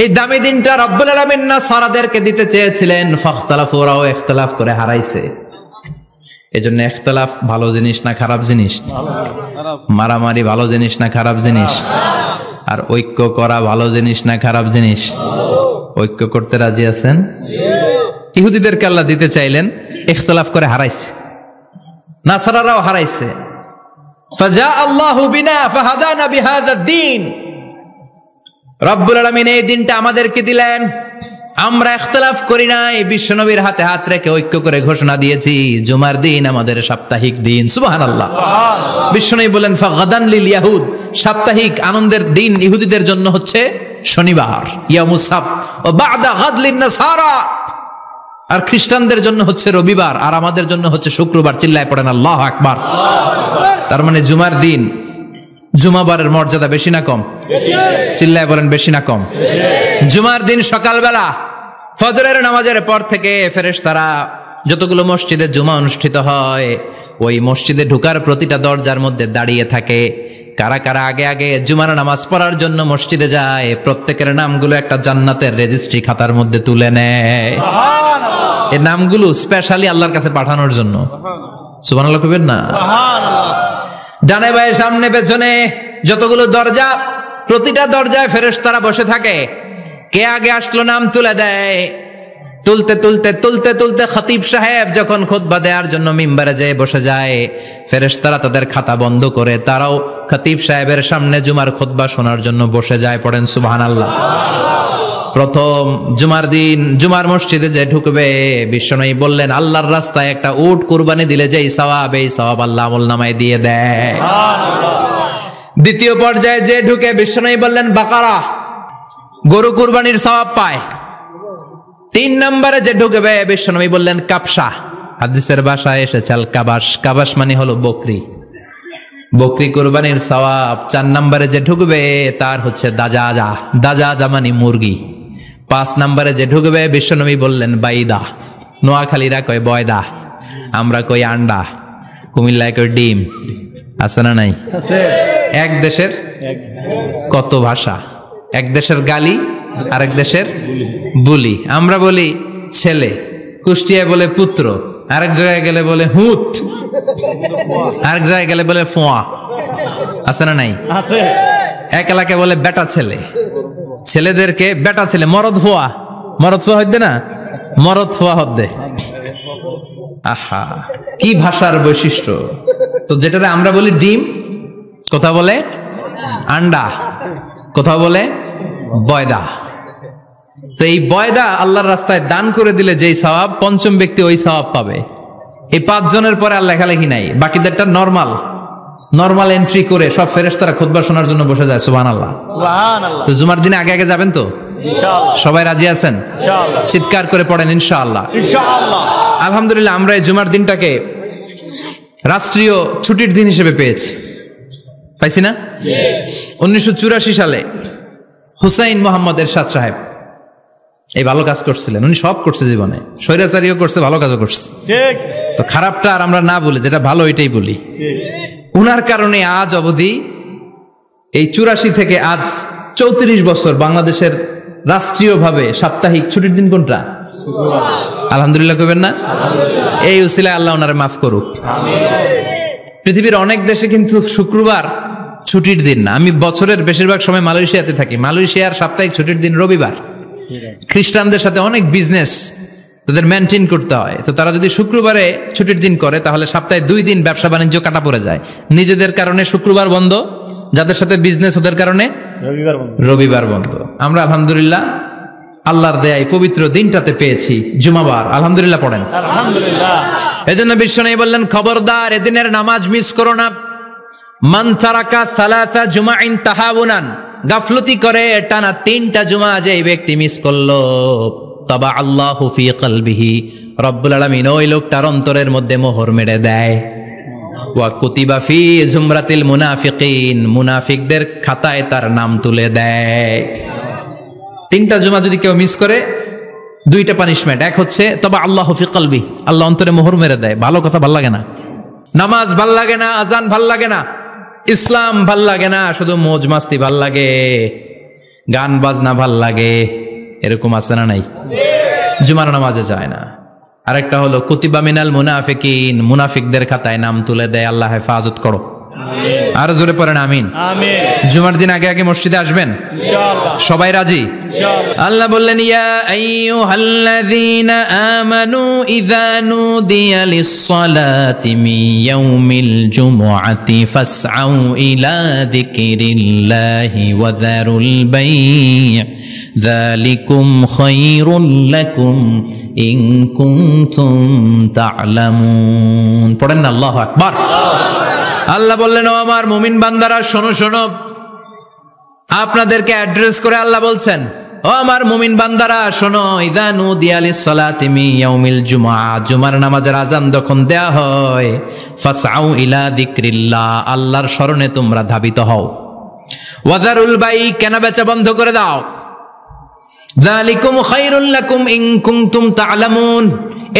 এই দামি দিনটা রব্বুল আলামিন নাসারাদেরকে দিতে চেয়েছিলেন, ফাখতালাফু, ওরাও ইখতিলাফ করে হারাইছে। এজন্য ইখতিলাফ ভালো জিনিস না খারাপ জিনিস? মারামারি ভালো জিনিস না খারাপ জিনিস? আর ঐক্য করা ভালো জিনিস না খারাপ জিনিস? ঐক্য করতে রাজি আছেন? ইহুদিদেরকে আল্লাহ দিতে চাইলেন, ইখতিলাফ করে হারাইছে। নাসারারাও হারাইছে। ফাজা আল্লাহু বিনা ফাহাদানা বিহাদা দ্বীন, রব্বুল আলামিন এই দিনটা আমাদেরকে দিলেন, আমরা ইখতিলাফ করি নাই, বিশ্বনবীর হাতে হাত রেখে ঐক্য করে ঘোষণা দিয়েছি জুমার দিন আমাদের সাপ্তাহিক দিন। সুবহানাল্লাহ। বিশ্বনবী বলেন ফাগাদান লিল ইয়াহুদ, সাপ্তাহিক আনন্দের দিন ইহুদিদের জন্য হচ্ছে শনিবার, ইয়ামুস সাbt, ও বাদা গাদ লিন নাসারা, আর খ্রিস্টানদের জন্য হচ্ছে রবিবার, আর আমাদের জন্য হচ্ছে শুক্রবার। চিল্লায় পড়েন আল্লাহু আকবার। তার মানে জুমার দিন, জুমাবারের মর্যাদা বেশি না কম? চিল্লায় বলেন বেশি না কম? জুমার দিন সকালবেলা ফজরের নামাজের পর থেকে ফেরেশতারা যতগুলো মসজিদে জুমা অনুষ্ঠিত হয় ওই মসজিদে ঢোকার প্রতিটা দরজার মধ্যে দাঁড়িয়ে থাকে। কারা কারা আগে আগে জুমার নামাজ পড়ার জন্য মসজিদে যায়, প্রত্যেকের নামগুলো একটা জান্নাতের রেজিস্ট্রি খাতার মধ্যে তুলে নেয়। এই নামগুলো স্পেশালি আল্লাহর কাছে পাঠানোর জন্য। সুবহানাল্লাহ কইবেন না? ডানে বায়ে সামনে পেছনে যতগুলো দরজা, প্রতিটা দরজায় ফেরেশতারা বসে থাকে। কে আগে আসলো নাম তুলে দেয়। তুলতে তুলতে তুলতে তুলতে খতিব সাহেব যখন খুতবা দেওয়ার জন্য মিম্বারে যেয়ে বসে যায়, ফেরেশতারা তাদের খাতা বন্ধ করে তারাও খতিব সাহেবের সামনে জুমার খুতবা শোনার জন্য বসে যায়। পড়েন সুবহানাল্লাহ। প্রথম জুমার দিন জুমার মসজিদে যে ঢুকবে, বিশ্বনবী বললেন আল্লাহর রাস্তায় একটা উট কুরবানি দিলে যেই সওয়াব, এই সওয়াব আল্লাহ আমলনামায় দিয়ে দেয়। দ্বিতীয় পর্যায়ে যে ঢুকে, বিশ্বনবী বললেন বাকারা, গরু কুরবানির সওয়াব পায়। তিন নম্বরে যে ঢুকবে, বিশ্বনবী বললেন কাবসা, হাদিসের ভাষায় এসেছে আল কাবাস, কাবাস মানে হলো বকরি, বকরি কুরবানির সওয়াব। চার নম্বরে যে ঢুকবে তার হচ্ছে দাজাজা, দাজাজা মানে মুরগি। পাঁচ নম্বরে যে ঢুকবে, বিশ্বনবী বললেন বাইদা, নোয়াখালীরা কয় বয়দা, আমরা কই আন্ডা, কুমিল্লায় কই ডিম। আছে না নাই? এক দেশের কত ভাষা, এক দেশের গালি আরেক দেশের বুলি। আমরা বলি ছেলে, কুষ্টিয়ায় বলে পুত্র, আরেক জায়গায় গেলে বলে হুত, আরেক জায়গায় গেলে বলে ফোয়া। আছে না নাই? এক এলাকায় বলে বেটা ছেলে, ছেলেদেরকে বেটা ছেলে। মরদ ফোয়া, মরদ ফোয়া হইতে না, মরদ ফোয়া হদ্দে। আহা, কি ভাষার বৈশিষ্ট্য। তো যেটা আমরা বলি ডিম, কোথাও বলে আন্ডা, কোথাও বলে বয়দা। তো এই বয়দা আল্লাহর রাস্তায় দান করে দিলে যেই সওয়াব, পঞ্চম ব্যক্তি ওই সওয়াব পাবে। এই 5 জনের পরে আর লেখালেখি নাই, বাকিদেরটা নরমাল এন্ট্রি করে সব ফেরেশতারা খুতবা শোনার জন্য বসে যায়। সুবহানাল্লাহ। তো জুমার দিনে আগে আগে যাবেন তো? সবাই রাজি আছেন? চিৎকার করে পড়েন ইনশাআল্লাহ। আলহামদুলিল্লাহ, আমরা এই জুমার দিনটাকে রাষ্ট্রীয় ছুটির দিন হিসেবে পেয়েছি, পাইছি না? 1984 সালে হুসাইন মোহাম্মদ এরশাদ সাহেব এই ভালো কাজ করছিলেন। উনি সব করছে জীবনে, স্বৈরাচারীও করছে, ভালো কাজও করছে। তো খারাপটা আর আমরা না বলি, যেটা ভালো ওইটাই বলি। উনার কারণে আজ অবধি এই 84 থেকে আজ 34 বছর বাংলাদেশের রাষ্ট্রীয়ভাবে সাপ্তাহিক ছুটির দিন কোনটা? আলহামদুলিল্লাহ কইবেন না? এই উসিলায় আল্লাহ ওনারে মাফ করুক। পৃথিবীর অনেক দেশে কিন্তু শুক্রবার ছুটির দিন না। আমি বছরের বেশিরভাগ সময় মালয়েশিয়াতে থাকি। মালয়েশিয়ার সাপ্তাহিক ছুটির দিন রবিবার। খ্রিস্টানদের সাথে অনেক বিজনেস তাদের মেনটেন করতে হয়। তো তারা যদি শুক্রবারে ছুটির দিন করে, তাহলে সপ্তাহে 2 দিন ব্যবসা বাণিজ্য কাটা পড়ে যায়। নিজেদের কারণে শুক্রবার বন্ধ, যাদের সাথে বিজনেস ওদের কারণে রবিবার বন্ধ। আমরা আলহামদুলিল্লাহ আল্লাহর দেয়ায় পবিত্র দিনটাতে পেয়েছি জুমাবার। আলহামদুলিল্লাহ পড়েন আলহামদুলিল্লাহ। এজন্য বিশ্বনবী বললেন খবরদার এদিনের নামাজ মিস করো না। মান তারাকা সালাসা জুমাইন তাহাউনান, গাফলতি করে টানা 3টা জুমা যে ব্যক্তি মিস করলো, তাবা আল্লাহু ফি কলবিহি, রব্বুল আলামিন ওই লোকটার অন্তরের মধ্যে মোহর মেরে দেয়। ওয়া কুতিবা ফি জুমরাতিল মুনাফিকিন, মুনাফিকদের খাতায় তার নাম তুলে দেয়। 3টা জুমা যদি কেউ মিস করে, 2টা পানিশমেন্ট। এক হচ্ছে তাবা আল্লাহু ফি কলবি, আল্লাহ অন্তরে মোহর মেরে দেয়। ভালো কথা ভাল লাগে না, নামাজ ভাল লাগে না, আজান ভাল লাগে না, ইসলাম ভাল লাগে না, শুধু মौज মাস্তি ভাল লাগে, গান বাজনা ভাল লাগে। এরকম আছে না নাই? জুমার নামাজে যায় না। আরেকটা হলো কুতিবা মিনাল মুনাফিকিন, মুনাফিকদের খাতায় নাম তুলে দেয়। আল্লাহ হেফাজত করো। আরো জোরে পড়েন আমিন। জুমার দিন আগে আগে মসজিদে আসবেন ইনশাআল্লাহ। সবাই রাজি? আল্লাহ বললেন ইয়া আইয়ুহাল্লাযীনা আমানু ইযা নুদিয়া লিস-সালাতি মিন ইয়াউমিল জুমআতি ফাসআউ ইলা যিকরিল্লাহি ওয়া যারুল বাই', যালিকুম খায়রুল লাকুম ইন কুনতুম তা'লামুন। পড়েন না আল্লাহু আকবার। আল্লাহ বললেন ও আমার মুমিন বান্দারা শোনো শোনো, আপনাদেরকে অ্যাড্রেস করে আল্লাহ বলছেন ও আমার মুমিন বান্দারা শোনো, ইযা নুদিয়া লিস-সালাতি মিন ইয়াউমিল জুমআ, জুমার নামাজের আযান যখন দেয়া হয়, ফাসআউ ইলা যিকরিল্লাহ, আল্লাহর স্মরণে তোমরা ধাবিত হও। ওয়াযারুল বাই, কেনা বেচা বন্ধ করে দাও। যালিকুম খায়রুল লাকুম ইন কুনতুম তা'লামুন,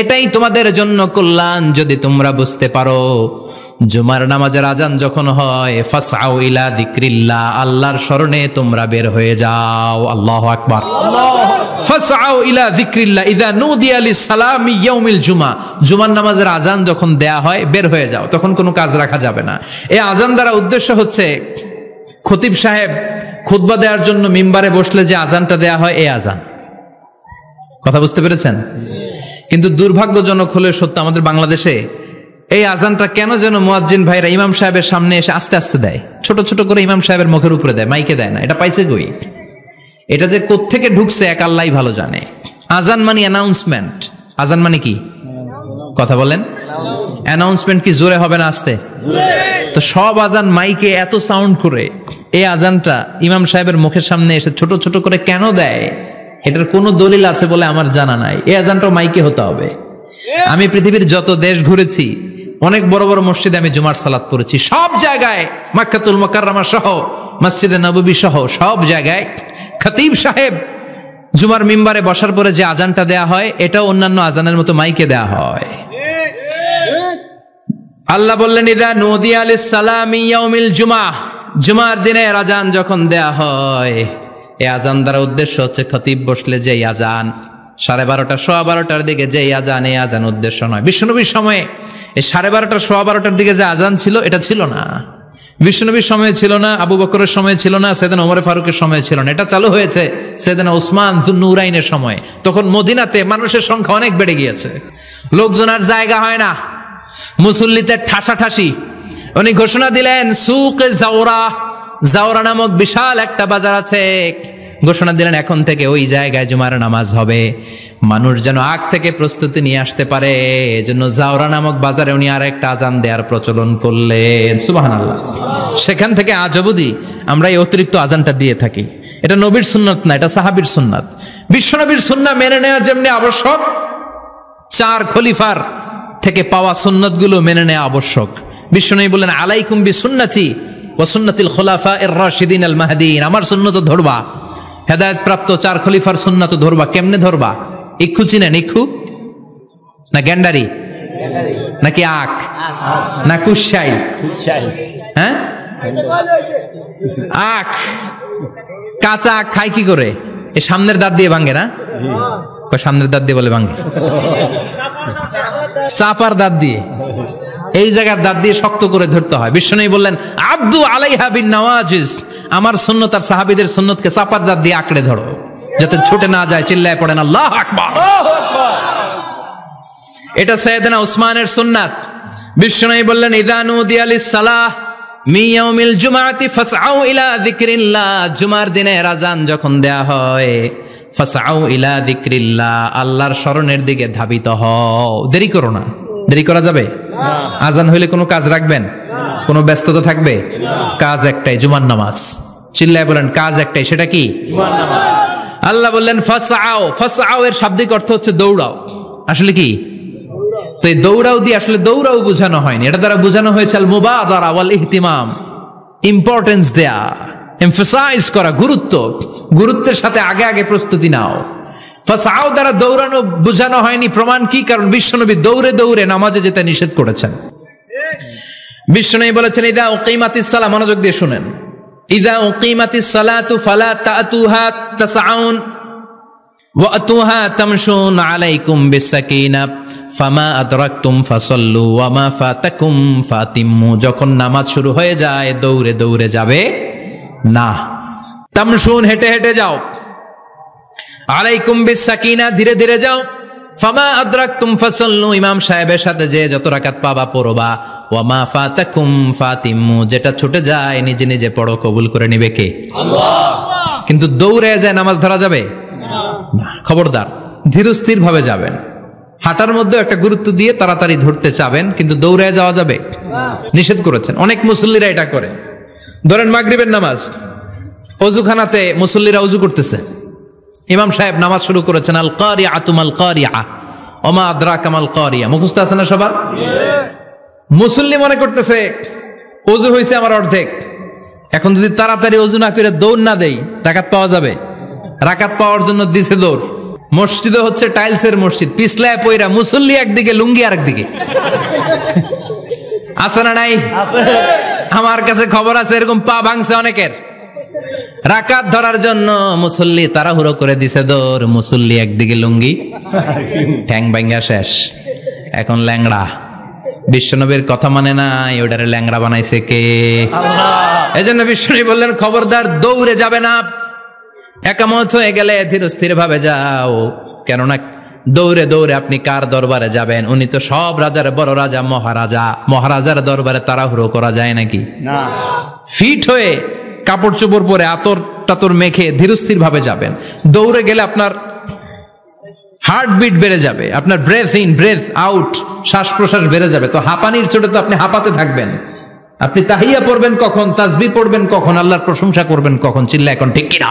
এটাই তোমাদের জন্য কল্যাণ যদি তোমরা বুঝতে পারো। জুমার নামাজের আযান যখন হয়, ফাসআউ ইলা যিকরিল্লাহ, আল্লাহর স্মরণে তোমরা বের হয়ে যাও। আল্লাহু আকবার। ফাসআউ ইলা যিকরিল্লাহ ইযা নুদিয়া লিস-সালামি ইয়াউমিল জুমআ, জুমার নামাজের আযান যখন দেয়া হয় বের হয়ে যাও, তখন কোনো কাজ রাখা যাবে না। এই আযান দ্বারা উদ্দেশ্য হচ্ছে খতিব সাহেব খুতবা দেওয়ার জন্য মিম্বারে বসলে যে আযানটা দেয়া হয়, এই আযান। কথা বুঝতে পেরেছেন? কিন্তু দুর্ভাগ্যজনক হলে সত্য, আমাদের বাংলাদেশে এই আযানটা কেন যেন মুয়াজ্জিন ভাইরা ইমাম সাহেবের সামনে এসে আস্তে আস্তে দেয়, ছোট ছোট করে ইমাম সাহেবের মুখের উপরে দেয়, মাইকে দেয় না। এটা পাইছে কই? এটা যে কোত্থেকে ঢুকছে এক আল্লাহই ভালো জানে। আযান মানে অ্যানাউন্সমেন্ট। আযান মানে কি? কথা বলেন। অ্যানাউন্সমেন্ট কি জোরে হবে না আস্তে? তো সব আযান মাইকে এত সাউন্ড করে, এই আযানটা ইমাম সাহেবের মুখের সামনে এসে ছোট ছোট করে কেন দেয়? এটার কোনো দলিল আছে বলে আমার জানা নাই। এই আযানটাও মাইকে হতে হবে। আমি পৃথিবীর যত দেশ ঘুরেছি, অনেক বড় বড় মসজিদে আমি জুমার সালাত পড়েছি, সব জায়গায় মক্কাতুল মুকাররমা সহ মসজিদে নববী সহ সব জায়গায় খতিব সাহেব জুমার মিম্বারে বসার পরে যে আযানটা দেয়া হয়, এটাও অন্যান্য আযানের মতো মাইকে দেয়া হয়। আল্লাহ বললেন, ইযা নুদিয়া লিস-সালামি ইয়াউমিল জুমআ, জুমার দিনের আযান যখন দেয়া হয়, এই আযান দ্বারা উদ্দেশ্য হচ্ছে খতিব বসলে যে আযান, 12:30 12:15 দিকে যে আযান, এই আযান উদ্দেশ্য নয়। বিশ্বনবীর সময়ে এই 12:30 12:15 দিকে যে আযান ছিল, এটা ছিল না। বিশ্বনবীর সময়ে ছিল না, আবু বকরের সময়ে ছিল না, সাইয়েদনা ওমর ফারুকের সময়ে ছিল না। এটা চালু হয়েছে সাইয়েদনা উসমান যুন্নুরাইনের সময়। তখন মদিনাতে মানুষের সংখ্যা অনেক বেড়ে গিয়েছে, লোকজন আর জায়গা হয় না, মুসল্লিতে ঠাসাঠাসি। উনি ঘোষণা দিলেন, সুকে জাওরা, জাওরা নামক বিশাল একটা বাজার আছে, ঘোষণা দিলেন এখন থেকে ওই জায়গায় জুমার নামাজ হবে। মানুষ যেন আগ থেকে প্রস্তুতি নিয়ে আসতে পারে, এজন্য জাওরা নামক বাজারে উনি আর একটা আযান দেওয়ার প্রচলন করলেন। সুবহানাল্লাহ। সেখান থেকে আজ অবধি আমরা এই অতিরিক্ত আযানটা দিয়ে থাকি। এটা নবীর সুন্নাত না, এটা সাহাবীর সুন্নাত। বিশ্বনবীর সুন্নাহ মেনে নেওয়া যেমনি আবশ্যক, 4 খলিফার থেকে পাওয়া সুন্নাতগুলো মেনে নেওয়া আবশ্যক। বিশ্বনবী বললেন, আলাইকুম বিসুন্নতি ওয়া সুন্নাতিল খুলাফায়ে রাশিদিন আল মাহদিয়িন, আমার সুন্নাত ধরবা, হেদায়েত প্রাপ্ত 4 খলিফার সুন্নাত ধরবা। কেমনে ধরবা? ইক্ষু চিনেন? ইক্ষু না গ্যান্ডারি নাকি আখ না কুশাইল? হ্যাঁ, আখ। কাঁচা আখ খায় কি করে? এই সামনের দাঁত দিয়ে ভাঙে না? সামনের দাঁত দিয়ে বলে ভাঙে, চাপার দাঁত দিয়ে, এই জায়গার দাঁত দিয়ে শক্ত করে ধরতে হয়। বিশ্বনবী বললেন, আব্দু আলাইহা বিন নওয়াজিজ, আমার সুন্নত আর সাহাবীদের সুন্নতকে চাপার দাঁত দিয়ে আঁকড়ে ধরো, যাতে ছুটে না যায়। চিল্লায় পড়েন আল্লাহু আকবার। এটা সাইয়েদনা উসমানের সুন্নাত। বিশ্বনবী বললেন, ইযা নুদিয়া লিস-সালাহ মিন ইয়াউমিল জুমআতি ফাসআউ ইলা যিকরিল্লাহ, জুমার দিনের আযান যখন দেয়া হয়, ফাসআউ ইলা যিকরিল্লাহ, আল্লাহর স্মরণের দিকে ধাবিত হও। দেরি করো না। দেরি করা যাবে? আযান হইলে কোনো কাজ রাখবেন? কোনো ব্যস্ততা থাকবে? কাজ একটাই, জুমার নামাজ। চিল্লায় বলেন, কাজ একটাই, সেটা কি? জুমার নামাজ। আল্লাহ বললেন ফাসআউ, ফাসআউ এর শাব্দিক অর্থ হচ্ছে দৌড়াও। আসলে কি? তো এই দৌড়াও দিয়ে আসলে দৌড়াও বোঝানো হয়নি, এটা দ্বারা বোঝানো হয়েছে আল মুবাদারা ওয়াল ইহতিমাম, ইম্পর্টেন্স দেয়া, এমফাসাইজ করা, গুরুত্ব, গুরুত্বের সাথে আগে আগে প্রস্তুতি নাও। ফাসআউ দ্বারা দৌড়ানো বোঝানো হয়নি। প্রমাণ কি? কারণ বিশ্বনবী দৌড়ে দৌড়ে নামাজে যেতে নিষেধ করেছেন। বিশ্বনবী বলেছেন, ইযা উকিমাতিস সালাহ, মনোযোগ দিয়ে শুনেন, ইযা উকিমাতিস সালাতু ফালা তাতুহা তাসআউন ওয়া আতুহা তামশুন আলাইকুম বিসাকিনাহ ফামা আদরাকতুম ফাসাল্লু ওয়া মা ফাতাকুম ফাতিম্মু, যখন নামাজ শুরু হয়ে যায় দৌড়ে দৌড়ে যাবে না, তামশুন হেঁটে হেঁটে যাও, আলাইকুম বিসাকিনাহ ধীরে ধীরে যাও, ফামা আদরাকতুম ফাসাল্লু ইমাম সাহেবের সাথে যে যত রাকাত পাবা পড়বা, ওয়া মা ফাতাকুম ফাতিম্মু যেটা ছুটে যায় নিজে নিজে পড়ো, কবুল করে নিবে কে? আল্লাহ। কিন্তু দৌড়ে যায় নামাজ ধরা যাবে না। খবরদার, ধীরস্থির ভাবে যাবেন। হাঁটার মধ্যে একটা গুরুত্ব দিয়ে তাড়াতাড়ি ধরতে চাবেন, কিন্তু দৌড়ে যাওয়া যাবে নিষেধ করেছেন। অনেক মুসল্লিরা এটা করে। ধরেন মাগরিবের নামাজ, অজুখানাতে মুসল্লিরা অজু করতেছে, ইমাম সাহেব নামাজ শুরু করেছেন, আল কারিআতু মাল কারিআ ওমা আদরাকা মাল কারিআ, মুখস্থ আছে না সবার? মুসল্লি মনে করতেছে ওযু হয়েছে আমার অর্ধেক, এখন যদি তাড়াতাড়ি ওযু না করে দৌড় না দেই রাকাত পাওয়া যাবে। রাকাত পাওয়ার জন্য দিছে দৌড়। মসজিদও হচ্ছে টাইলসের মসজিদ, পিছলায় পয়রা মুসল্লি একদিকে, লুঙ্গি আরেকদিকে। আছে না নাই? আমার কাছে খবর আছে এরকম পা ভাঙছে অনেকের। রাকাত ধরার জন্য মুসল্লি তাড়াহুড়ো করে দিছে দৌড়, মুসল্লি একদিকে লুঙ্গি, ঠ্যাং ভাঙ্গা শেষ, এখন ল্যাংড়া। বিশ্বনবীর কথা মানে নাই, ওটারে ল্যাংড়া বানাইছে কে? আল্লাহ। এজন্য বিশ্বনবী বললেন খবরদার দৌড়ে যাবে না, একামত হয়ে গেলে ধীর স্থির ভাবে যাও, কেননা দৌড়ে দৌড়ে আপনি কার দরবারে যাবেন? উনি তো সব রাজার বড় রাজা, মহারাজা। মহারাজার দরবারে তাড়াহুড়ো করা যায় নাকি? না। ফিট হয়ে কাপড় চোপড় পরে আতর টাতর মেখে ধীরস্থির ভাবে যাবেন। দৌড়ে গেলে আপনার হার্টবিট বেড়ে যাবে, আপনার ব্রেথ ইন ব্রেথ আউট, শ্বাস প্রশ্বাস বেড়ে যাবে। তো হাঁপানির চোটে তো আপনি হাঁপাতে থাকবেন। আপনি তাহিয়া পড়বেন কখন, তাসবিহ পড়বেন কখন, আল্লাহর প্রশংসা করবেন কখন? চিল্লা এখন ঠিক কিনা?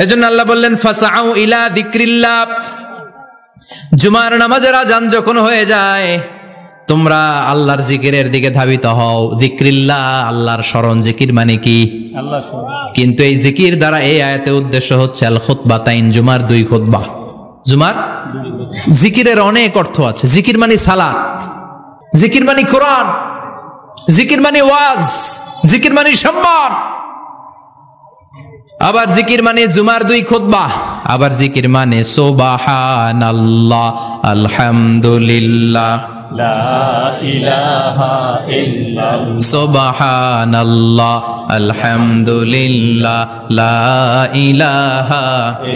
এজন্য আল্লাহ বললেন ফাসআউ ইলা যিকরিল্লাহ, জুমার নামাজের আযান যখন হয়ে যায় তোমরা আল্লাহর জিকিরের দিকে ধাবিত হও। যিকরিল্লাহ, আল্লাহর স্মরণ। জিকির মানে কি? আল্লাহর স্মরণ। কিন্তু এই জিকির দ্বারা এই আয়াতে উদ্দেশ্য হচ্ছে আল খুতবাতাইন, জুমার 2 খুতবা। জুমার জিকিরের অনেক অর্থ আছে। জিকির মানে সালাত, জিকির মানে কোরআন, জিকির মানে ওয়াজ, জিকির মানে সম্মান। আবার জিকির মানে জুমার 2 খুতবা। আবার জিকির মানে সুবহানাল্লাহ, আলহামদুলিল্লাহ, লা ইলাহা ইল্লাল্লাহ, সুবহানাল্লাহ, আলহামদুলিল্লাহ, লা ইলাহা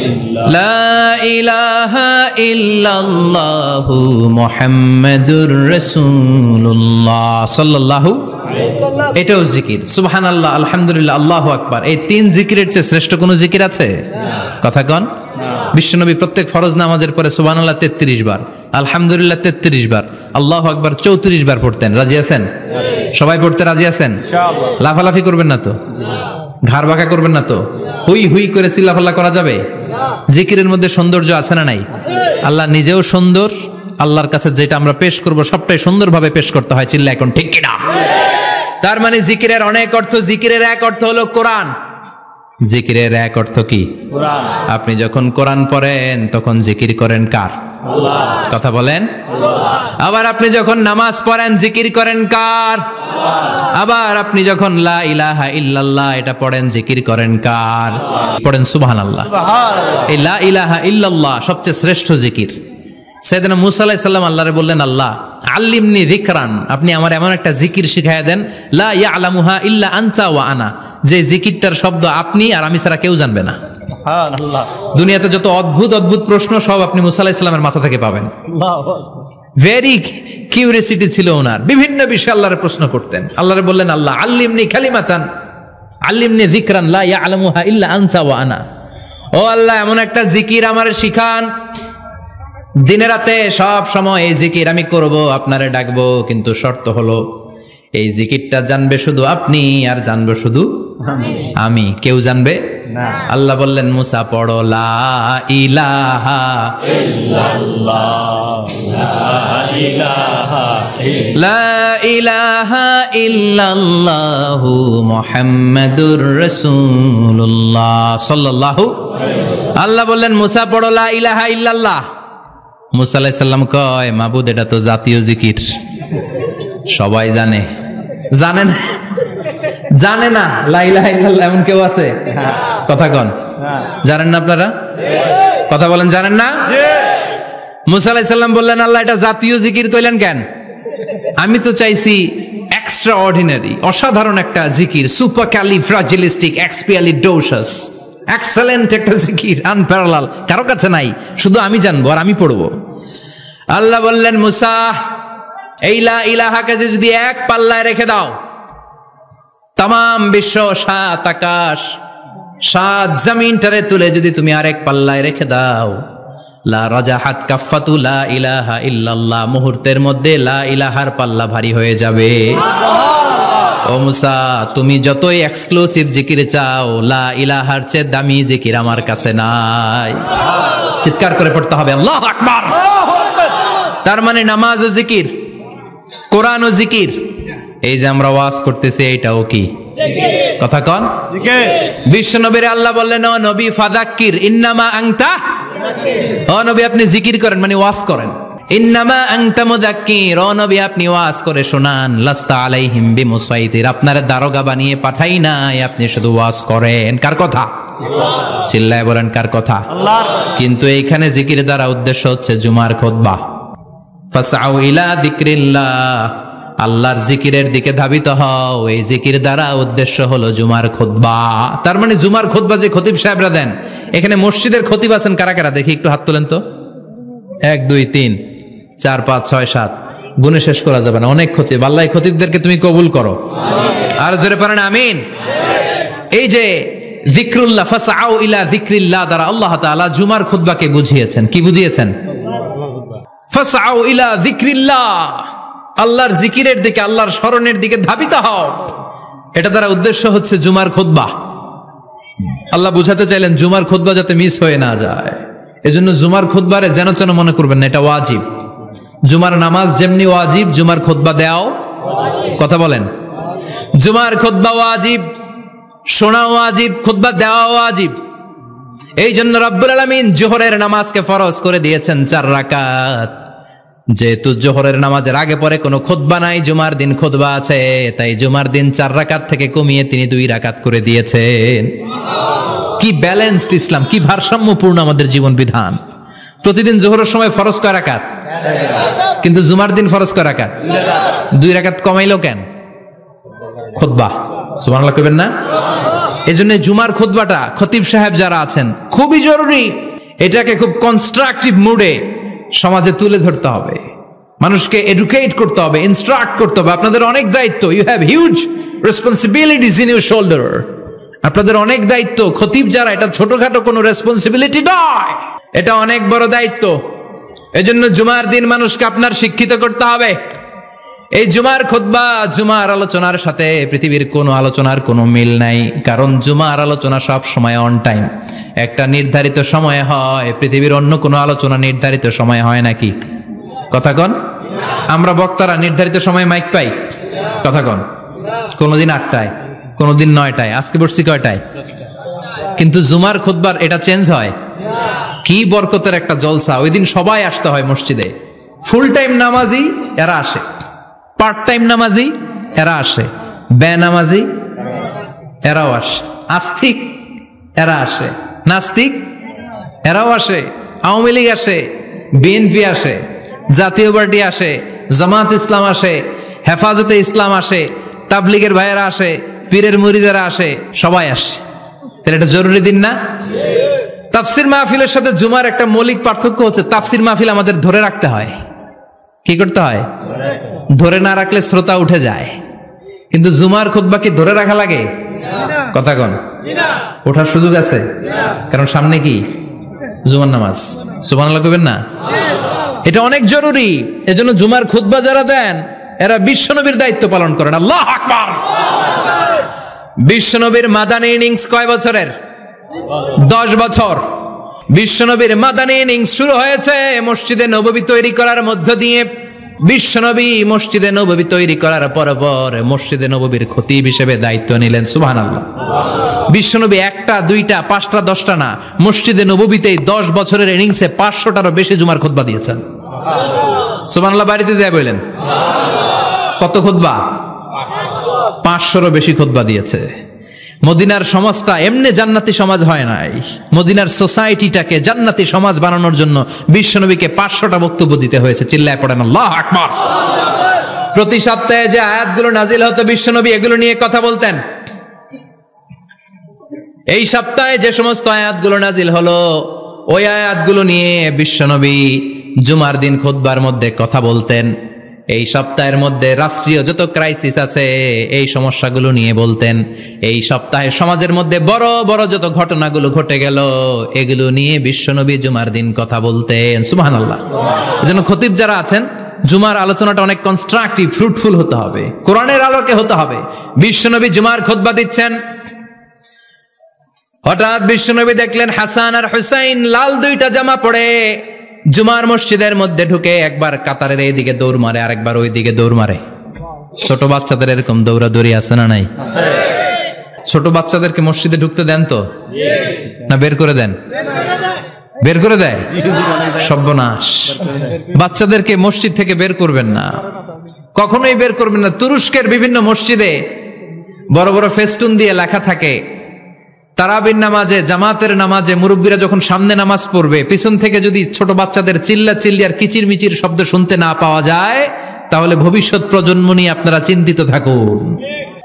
ইল্লাল্লাহ, লা ইলাহা ইল্লাল্লাহু মুহাম্মাদুর রাসূলুল্লাহ সাল্লাল্লাহু আলাইহি ওয়াসাল্লাম। এটাও জিকির। সুবহানাল্লাহ, আলহামদুলিল্লাহ, আল্লাহু আকবার। এই 3 জিকিরের চেয়ে শ্রেষ্ঠ কোন জিকির আছে? কথা কন। বিশ্বনবী প্রত্যেক ফরজ নামাজের পরে সুবহানাল্লাহ 33 বার, আলহামদুলিল্লাহ 33 বার, আল্লাহু আকবার 34 বার পড়তেন। রাজি আছেন? সবাই পড়তে রাজি আছেন? ইনশাআল্লাহ। লাফালাফি করবেন না তো? ঘাড় বাঁকা করবেন না তো? হুই হুই করে চিল্লাফাল্লা করা যাবে? জিকিরের মধ্যে সৌন্দর্য আছে না নাই? আল্লাহ নিজেও সুন্দর, আল্লাহর কাছে যেটা আমরা পেশ করব সবটাই সুন্দরভাবে পেশ করতে হয়। চিল্লা এখন ঠিক কিনা? তার মানে জিকিরের অনেক অর্থ। জিকিরের এক অর্থ হলো কোরআন। জিকিরের এক অর্থ কি? কোরআন। আপনি যখন কোরআন পড়েন তখন জিকির করেন কার? আল্লাহ। কথা বলেন। আল্লাহ। আবার আপনি যখন নামাজ পড়েন জিকির করেন কার? আল্লাহ। আবার আপনি যখন লা ইলাহা ইল্লাল্লাহ এটা পড়েন জিকির করেন কার? আল্লাহ। পড়েন সুবহানাল্লাহ। সুবহানাল্লাহ। এই লা ইলাহা ইল্লাল্লাহ সবচেয়ে শ্রেষ্ঠ জিকির। সাইয়েদনা মুসা আলাইহিস সালাম আল্লাহরে বললেন, আল্লাহ আল্লিমনি যিকরান, আপনি আমার এমন একটা জিকির শিখায়া দেন, লা ইয়ালামুহা ইল্লা আনতা ওয়া আনা, যে জিকিরটার শব্দ আপনি আর আমি ছাড়া কেউ জানবে না। সুবহানাল্লাহ। দুনিয়াতে যত অদ্ভুত অদ্ভুত প্রশ্ন সব আপনি মুসা আলাইহিস সালামের মাথা থেকে পাবেন। আল্লাহু আকবার। ভেরি কিউরিওসিটি ছিল ওনার, বিভিন্ন বিষয়ে আল্লাহরে প্রশ্ন করতেন। আল্লাহরে বললেন, আল্লাহ আল্লিমনি কালিমাতান, আল্লিমনি যিকরান লা ইয়ালামুহা ইল্লা আনতা ওয়া আনা, ও আল্লাহ এমন একটা জিকির আমারে শিখান, দিনে রাতে সব সময় এই জিকির আমি করব, আপনারে ডাকবো, কিন্তু শর্ত হলো এই জিকিরটা জানবে শুধু আপনি আর জানবে শুধু আমি, কেউ জানবে না। আল্লাহ বললেন, মুসা পড়ো লা ইলাহা ইল্লাল্লাহ, লা ইলাহা ইল্লাল্লাহু মুহাম্মাদুর রাসূলুল্লাহ সাল্লাল্লাহু আলাইহি ওয়াসাল্লাম। আল্লাহ বললেন, মুসা পড়ো লা ইলাহা ইল্লাল্লাহ। মুসা আলাইহিস সালাম কয়, মাবুদ এটা তো জাতীয় জিকির, সবাই জানে। জানে না? জানে না লা ইলাহা ইল্লাল্লাহ এমন কেউ আছে? কথা কন। জানেন না আপনারা? কথা বলেন, জানেন না? মুসা আলাইহিস সালাম বললেন, আল্লাহ এটা জাতীয় জিকির কইলেন কেন? আমি তো চাইছি এক্সট্রা অর্ডিনারি, অসাধারণ একটা জিকির, সুপারক্যালিফ্রাজিলিস্টিক এক্সপিয়ালিডোসাস, এক্সেলেন্ট একটা জিকির, আনপ্যারালাল, কারো কাছে নাই, শুধু আমি জানবো আর আমি পড়বো। আল্লাহ বললেন, মুসা এই লা ইলাহাকে যদি এক পাল্লায় রেখে দাও, তামাম বিশ্ব, 7 আকাশ 7 জমিনটারে তুলে যদি তুমি আরেক পাল্লায় রেখে দাও, লা রাজাহাত কাফাতু লা ইলাহা ইল্লাল্লাহ, মুহূর্তের মধ্যে লা ইলাহার পাল্লা ভারী হয়ে যাবে। ও মুসা, তুমি যতই এক্সক্লুসিভ জিকির চাও, লা ইলাহার চেয়ে দামি জিকির আমার কাছে নাই। চিৎকার করে পড়তে হবে আল্লাহু আকবার। তার মানে নামাজ ও জিকির, কোরআন ও জিকির, এই যে আমরা ওয়াজ করতেছি এটাও কি কথা কন? বিশ্ব নবীর আল্লাহ বললেন, ও নবী ফাযাক্কির ইন্নামা আনতা, ও নবী আপনি জিকির করেন মানে ওয়াজ করেন। ইন্নামা আনতা মুযাক্কির, ও নবী আপনি ওয়াজ করে শোনান। লাস্তা আলাইহিম বিমুসাইতির, আপনারে দারোগা বানিয়ে পাঠাই নাই, আপনি শুধু ওয়াজ করেন। কার কথা? চিল্লায় বলেন কার কথা? আল্লাহর। কিন্তু এইখানে জিকির দ্বারা উদ্দেশ্য হচ্ছে জুমার খুতবা। ফাসআউ ইলা যিকরিল্লাহ, আল্লাহর জিকিরের দিকে ধাবিত হও। এই জিকির দ্বারা উদ্দেশ্য হলো জুমার খুতবা। তার মানে জুমার খুতবা যে খতিব সাহেবরা দেন, এখানে মসজিদের খতিব আছেন কারা কারা? দেখি একটু হাত তোলেন তো। 1 2 3 4 5 6 7, গুণে শেষ করা যাবে না, অনেক খতিব। আল্লাহ এই খতিবদেরকে তুমি কবুল করো, আর জোরে পড়েন আমিন। এই যে যিকরুল্লাহ, ফাসআউ ইলা যিকরিল্লাহ দ্বারা আল্লাহ তাআলা জুমার খুতবাকে বুঝিয়েছেন। কি বুঝিয়েছেন? ফাসআউ ইলা যিকরিল্লাহ, আল্লাহর জিকিরের দিকে, আল্লাহর স্মরণের দিকে ধাবিত হও। এটা দ্বারা উদ্দেশ্য হচ্ছে জুমার খুতবা। আল্লাহ বুঝাতে চাইলেন জুমার খুতবা যাতে মিস হয়ে না যায়, এজন্য জুমার খুতবারে যেন তেন মনে করবেন না, এটা ওয়াজিব। জুমার নামাজ যেমনি ওয়াজিব, জুমার খুতবা দেওয়াও কথা বলেন। জুমার খুতবা ওয়াজিব, শোনা ওয়াজিব, খুতবা দেওয়া ওয়াজিব। এই জন্য রব্বুল আলামিন জোহরের নামাজকে ফরজ করে দিয়েছেন 4 রাকাত। যেহেতু জোহরের নামাজের আগে পরে কোনো খুতবা নাই, জুমার দিন খুতবা আছে, তাই জুমার দিন 4 রাকাত থেকে কমিয়ে তিনি 2 রাকাত করে দিয়েছেন। কি ব্যালেন্সড ইসলাম, কি ভারসাম্যপূর্ণ আমাদের জীবন বিধান। প্রতিদিন জোহরের সময় ফরজ কয় রাকাত, কিন্তু জুমার দিন ফরজ কয় রাকাত? 2 রাকাত কমাইলো কেন? খুতবা। সুবহানাল্লাহ কইবেন না? এজন্য জুমার খুতবাটা খতিব সাহেব যারা আছেন খুবই জরুরি। এটাকে খুব কনস্ট্রাকটিভ মুডে সমাজে তুলে ধরতে হবে, মানুষকে এডুকেট করতে হবে, ইনস্ট্রাক্ট করতে হবে। আপনাদের অনেক দায়িত্ব, you have huge responsibilities in your shoulder. আপনাদের অনেক দায়িত্ব। খতিব যারা, এটা ছোটখাটো কোনো রেসপন্সিবিলিটি নয়, এটা অনেক বড় দায়িত্ব। এজন্য জুমার দিন মানুষকে আপনার শিক্ষিত করতে হবে। এই জুমার খুতবা, জুমার আলোচনার সাথে পৃথিবীর কোনো আলোচনার কোনো মিল নাই, কারণ জুমার আলোচনা সব সময় অন টাইম, একটা নির্ধারিত সময় হয়। পৃথিবীর অন্য কোনো আলোচনা নির্ধারিত সময় হয় নাকি? কথা কন। আমরা বক্তারা নির্ধারিত সময় মাইক পাই? কথা কন। কোনোদিন 8টায়, কোনোদিন 9টায়, আজকে বসছি কয়টায়? কিন্তু জুমার খুতবার এটা চেঞ্জ হয়। কি বরকতের একটা জলসা! ওই দিন সবাই আসতে হয় মসজিদে। ফুল টাইম নামাজি এরা আসে, পার্ট টাইম নামাজি এরা আসে, বেনামাজি এরাও আসে, আস্তিক এরা আসে, নাস্তিক এরাও আসে, আওয়ামী লীগ আসে, বিএনপি আসে, জাতীয় পার্টি আসে, জামাত ইসলাম আসে, হেফাজতে ইসলাম আসে, তাবলিগের ভাইয়েরা আসে, পীরের মুরিদেরা আসে, সবাই আসে। তাহলে এটা জরুরি দিন না? তাফসির মাহফিলের সাথে জুমার একটা মৌলিক পার্থক্য হচ্ছে, তাফসির মাহফিল আমাদের ধরে রাখতে হয়। কি করতে হয়? ধরে না রাখলে শ্রোতা উঠে যায়। কিন্তু জুমার খুতবা কি ধরে রাখা লাগে? কথা কন। ওঠার সুযোগ আছে, কারণ সামনে কি? জুমার নামাজ। সুবহানাল্লাহ কইবেন না? এটা অনেক জরুরি। এজন্য জুমার খুতবা যারা দেন এরা বিশ্বনবীর দায়িত্ব পালন করেন। আল্লাহু আকবার। বিশ্বনবীর মাদানী ইনিংস কয় বছরের? 10 বছর। বিশ্বনবীর মাদানী ইনিংস শুরু হয়েছে মসজিদে নববী তৈরি করার মধ্য দিয়ে। বিশ্বনবী মসজিদে নববী তৈরি করার পর মসজিদে নববীর খতিব হিসেবে দায়িত্ব নিলেন। সুবহানাল্লাহ। বিশ্বনবী 1টা 2টা 5টা 10টা না, মসজিদে নববীতেই 10 বছরের ইনিংসে 500টারও বেশি জুমার খুতবা দিয়েছেন। সুবহানাল্লাহ। বাড়িতে যায় বলেন কত খুতবা? 500রও বেশি খুতবা দিয়েছে। মদিনার সমাজটা এমনি জান্নাতি সমাজ হয় নাই। মদিনার সোসাইটিটাকে জান্নাতি সমাজ বানানোর জন্য বিশ্বনবীকে 500টা বক্তব্য দিতে হয়েছে। চিল্লায় পড়েন আল্লাহু আকবার। প্রতি সপ্তাহে যে আয়াতগুলো নাজিল হতো বিশ্বনবী এগুলো নিয়ে কথা বলতেন। এই সপ্তাহে যে সমস্ত আয়াতগুলো নাজিল হলো ওই আয়াতগুলো নিয়ে বিশ্বনবী জুমার দিন খুতবার মধ্যে কথা বলতেন। এই সপ্তাহের মধ্যে রাষ্ট্রীয় যত ক্রাইসিস আছে এই সমস্যাগুলো নিয়ে বলতেন। এই সপ্তাহে সমাজের মধ্যে বড় বড় যত ঘটনাগুলো ঘটে গেল এগুলো নিয়ে বিশ্বনবী জুমার দিন কথা বলতেন। সুবহানাল্লাহ। এজন্য খতিব যারা আছেন জুমার আলোচনাটা অনেক কনস্ট্রাকটিভ, ফ্রুটফুল হতে হবে, কোরআনের আলোকে হতে হবে। বিশ্বনবী জুমার খুতবা দিচ্ছেন, হঠাৎ বিশ্বনবী দেখলেন হাসান আর হুসাইন লাল দুইটা জামা পরে জুমার মসজিদের মধ্যে ঢুকে একবার কাতারের এইদিকে দৌড় মারে, আরেকবার ওই দিকে দৌড় মারে। ছোট বাচ্চাদের এরকম দৌড়াদৌড়ি আছে না নাই? ছোট বাচ্চাদেরকে মসজিদে ঢুকতে দেন তো, না বের করে দেন? বের করে দেয়। সর্বনাশ, বাচ্চাদেরকে মসজিদ থেকে বের করবেন না, কখনোই বের করবেন না। তুরস্কের বিভিন্ন মসজিদে বড় বড় ফেস্টুন দিয়ে লেখা থাকে, তারাবির নামাজে, জামাতের নামাজে মুরব্বীরা যখন সামনে নামাজ পড়বে, পিছন থেকে যদি ছোট বাচ্চাদের চিল্লা চিল্লি আর কিচির মিচির শব্দ শুনতে না পাওয়া যায়, তাহলে ভবিষ্যৎ প্রজন্ম নিয়ে আপনারা চিন্তিত থাকুন।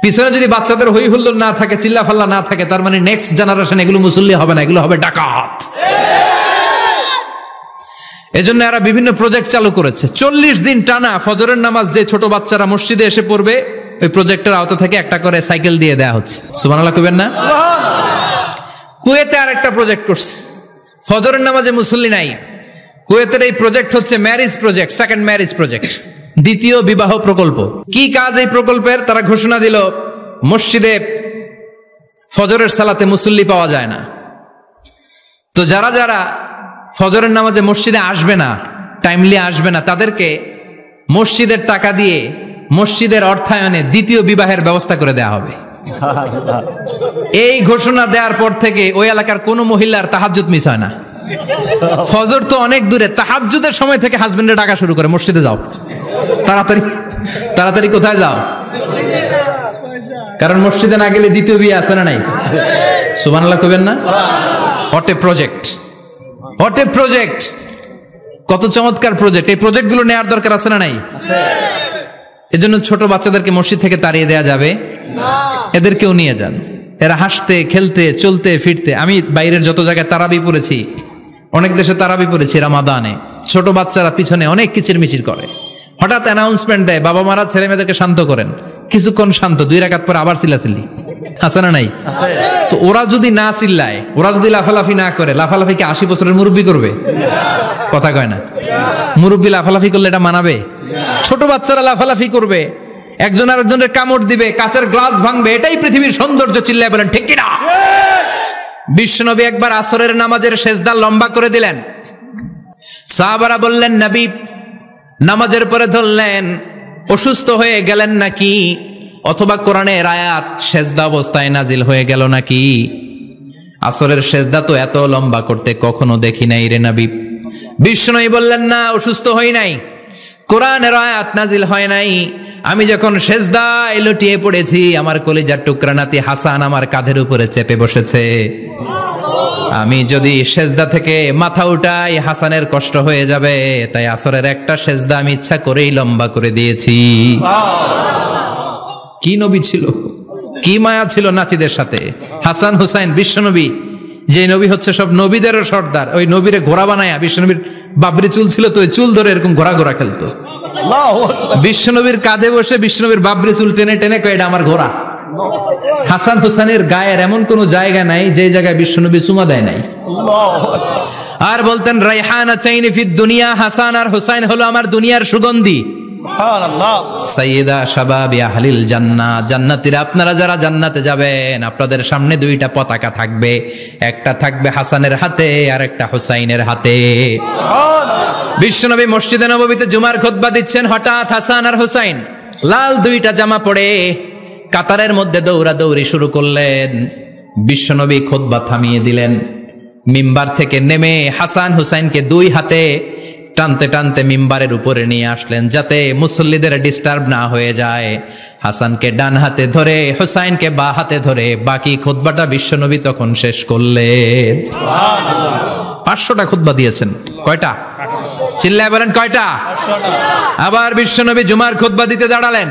পিছনে যদি বাচ্চাদের হই হুল্লোড় না থাকে, চিল্লা ফাল্লা না থাকে, তার মানে নেক্সট জেনারেশন এগুলো মুসল্লি হবে না, এগুলো হবে ডাকাত। এজন্য এরা বিভিন্ন প্রজেক্ট চালু করেছে। 40 দিন টানা ফজরের নামাজ যে ছোট বাচ্চারা মসজিদে এসে পড়বে, ওই প্রজেক্টের আওতা থেকে একটা করে সাইকেল দিয়ে দেয়া হচ্ছে। সুবহানাল্লাহ কইবেন না? কুয়েতে আর একটা প্রজেক্ট করছে, ফজরের নামাজে মুসল্লি নাই। কুয়েতের এই প্রজেক্ট হচ্ছে marriage project, second marriage project, দ্বিতীয় বিবাহ প্রকল্প। কি কাজ এই প্রকল্পের? তারা ঘোষণা দিল, মসজিদে ফজরের সালাতে মুসল্লি পাওয়া যায় না, তো যারা যারা ফজরের নামাজে মসজিদে আসবে না, টাইমলি আসবে না, তাদেরকে মসজিদের টাকা দিয়ে মসজিদের অর্থায়নে দ্বিতীয় বিবাহের ব্যবস্থা করে দেয়া হবে। এই ঘোষণা দেওয়ার পর থেকে ওই এলাকার কোন মহিলার তাহাজ্জুদ মিস হয় না। ফজর তো অনেক দূরে, তাহাজ্জুদের সময় থেকে হাজবেন্ডের ডাকা শুরু করে, মসজিদে যাও, তাড়াতাড়ি তাড়াতাড়ি। কোথায় যাও? কারণ মসজিদে না গেলে দ্বিতীয় বিয়ে আছে না নাই? সুবহানাল্লাহ কইবেন না? What a project, what a project, কত চমৎকার প্রজেক্ট। এই প্রজেক্ট গুলো নেওয়ার দরকার আছে না নাই? এজন্য ছোট বাচ্চাদেরকে মসজিদ থেকে তাড়িয়ে দেয়া যাবে না, এদেরকেও নিয়ে যান। এরা হাসতে খেলতে চলতে ফিরতে, আমি বাইরের যত জায়গায় তারাবি পড়েছি, অনেক দেশে তারাবি পড়েছি রামাদানে, ছোট বাচ্চারা পিছনে অনেক কিচির মিচির করে, হঠাৎ অ্যানাউন্সমেন্ট দেয়, বাবা মারা ছেলে মেয়েদেরকে শান্ত করেন, কিছুক্ষণ শান্ত, 2 রাকাত পরে আবার চিল্লাচিল্লি, আছে না নাই? তো ওরা যদি না চিল্লায়, ওরা যদি লাফালাফি না করে, লাফালাফি কি 80 বছরের মুরব্বী করবে? কথা কয় না। মুরব্বী লাফালাফি করলে এটা মানাবে? ছোট বাচ্চারা লাফালাফি করবে, একজন আরেকজনের কামড় দিবে, কাঁচের গ্লাস ভাঙবে, এটাই পৃথিবীর সৌন্দর্য। চিল্লায় বলেন ঠিক কিনা? বিশ্বনবী একবার আসরের নামাজের সেজদা লম্বা করে দিলেন, সাহাবারা বললেন, নবী নামাজের পরে ধরলেন, অসুস্থ হয়ে গেলেন নাকি, অথবা কোরআনের আয়াত সেজদা অবস্থায় নাজিল হয়ে গেল নাকি? আসরের সেজদা তো এত লম্বা করতে কখনো দেখি নাই রে নবী। বিশ্বনবী বললেন, না, অসুস্থ হই নাই, কোরআনের আয়াত নাজিল হয় নাই, আমি যখন সেজদায় লুটিয়ে পড়েছি, আমার কলিজার টুকরা নাতি হাসান আমার কাঁধের উপরে চেপে বসেছে, আমি যদি সেজদা থেকে মাথা উঠাই হাসানের কষ্ট হয়ে যাবে, তাই আসরের একটা সেজদা আমি ইচ্ছা করেই লম্বা করে দিয়েছি। কি নবী ছিল, কি মায়া ছিল নাতিদের সাথে। হাসান হুসাইন, বিশ্বনবী যে নবী হচ্ছে সব নবীদেরও সর্দার, ওই নবীরে ঘোড়া বানায়া, বিশ্বনবীর বাবরি চুল ছিল তো, ওই চুল ধরে এরকম ঘোড়া ঘোড়া খেলতো। বিশ্বনবীর কাঁধে বসে বিশ্বনবীর বাবরি চুল টেনে টেনে কয়, এটা আমার ঘোড়া। হাসান হুসাইনের গায়ের এমন কোন জায়গা নাই যে জায়গায় বিশ্বনবী চুমা দেয় নাই। আর বলতেন, রাইহানা চাইনি ফিদ দুনিয়া, হাসান আর হুসাইন হলো আমার দুনিয়ার সুগন্ধি। সাইয়্যিদা শাবাবি আহলিল জান্নাহ, জান্নাতীরা আপনারা যারা জান্নাতে যাবেন, আপনাদের সামনে 2টা পতাকা থাকবে, একটা থাকবে হাসানের হাতে আর একটা হুসাইনের হাতে। বিশ্বনবী মসজিদে নববীতে জুমার খুতবা দিচ্ছেন, হঠাৎ হাসান আর হুসাইন লাল 2টা জামা পরে কাতারের মধ্যে দৌড়াদৌড়ি শুরু করলেন। বিশ্বনবী খুতবা থামিয়ে দিলেন, মিম্বার থেকে নেমে হাসান হুসাইনকে 2 হাতে টানতে টানতে মিম্বারের উপরে নিয়ে আসলেন, যাতে মুসল্লিদের ডিস্টার্ব না হয়ে যায়। হাসানকে ডান হাতে ধরে, হুসাইনকে বা হাতে ধরে বাকি খুতবাটা বিশ্বনবী তখন শেষ করলেন। 500টা খুতবা দিয়েছেন। কয়টা? চিল্লায় বলেন কয়টা? আবার বিশ্বনবী জুমার খুতবা দিতে দাঁড়ালেন,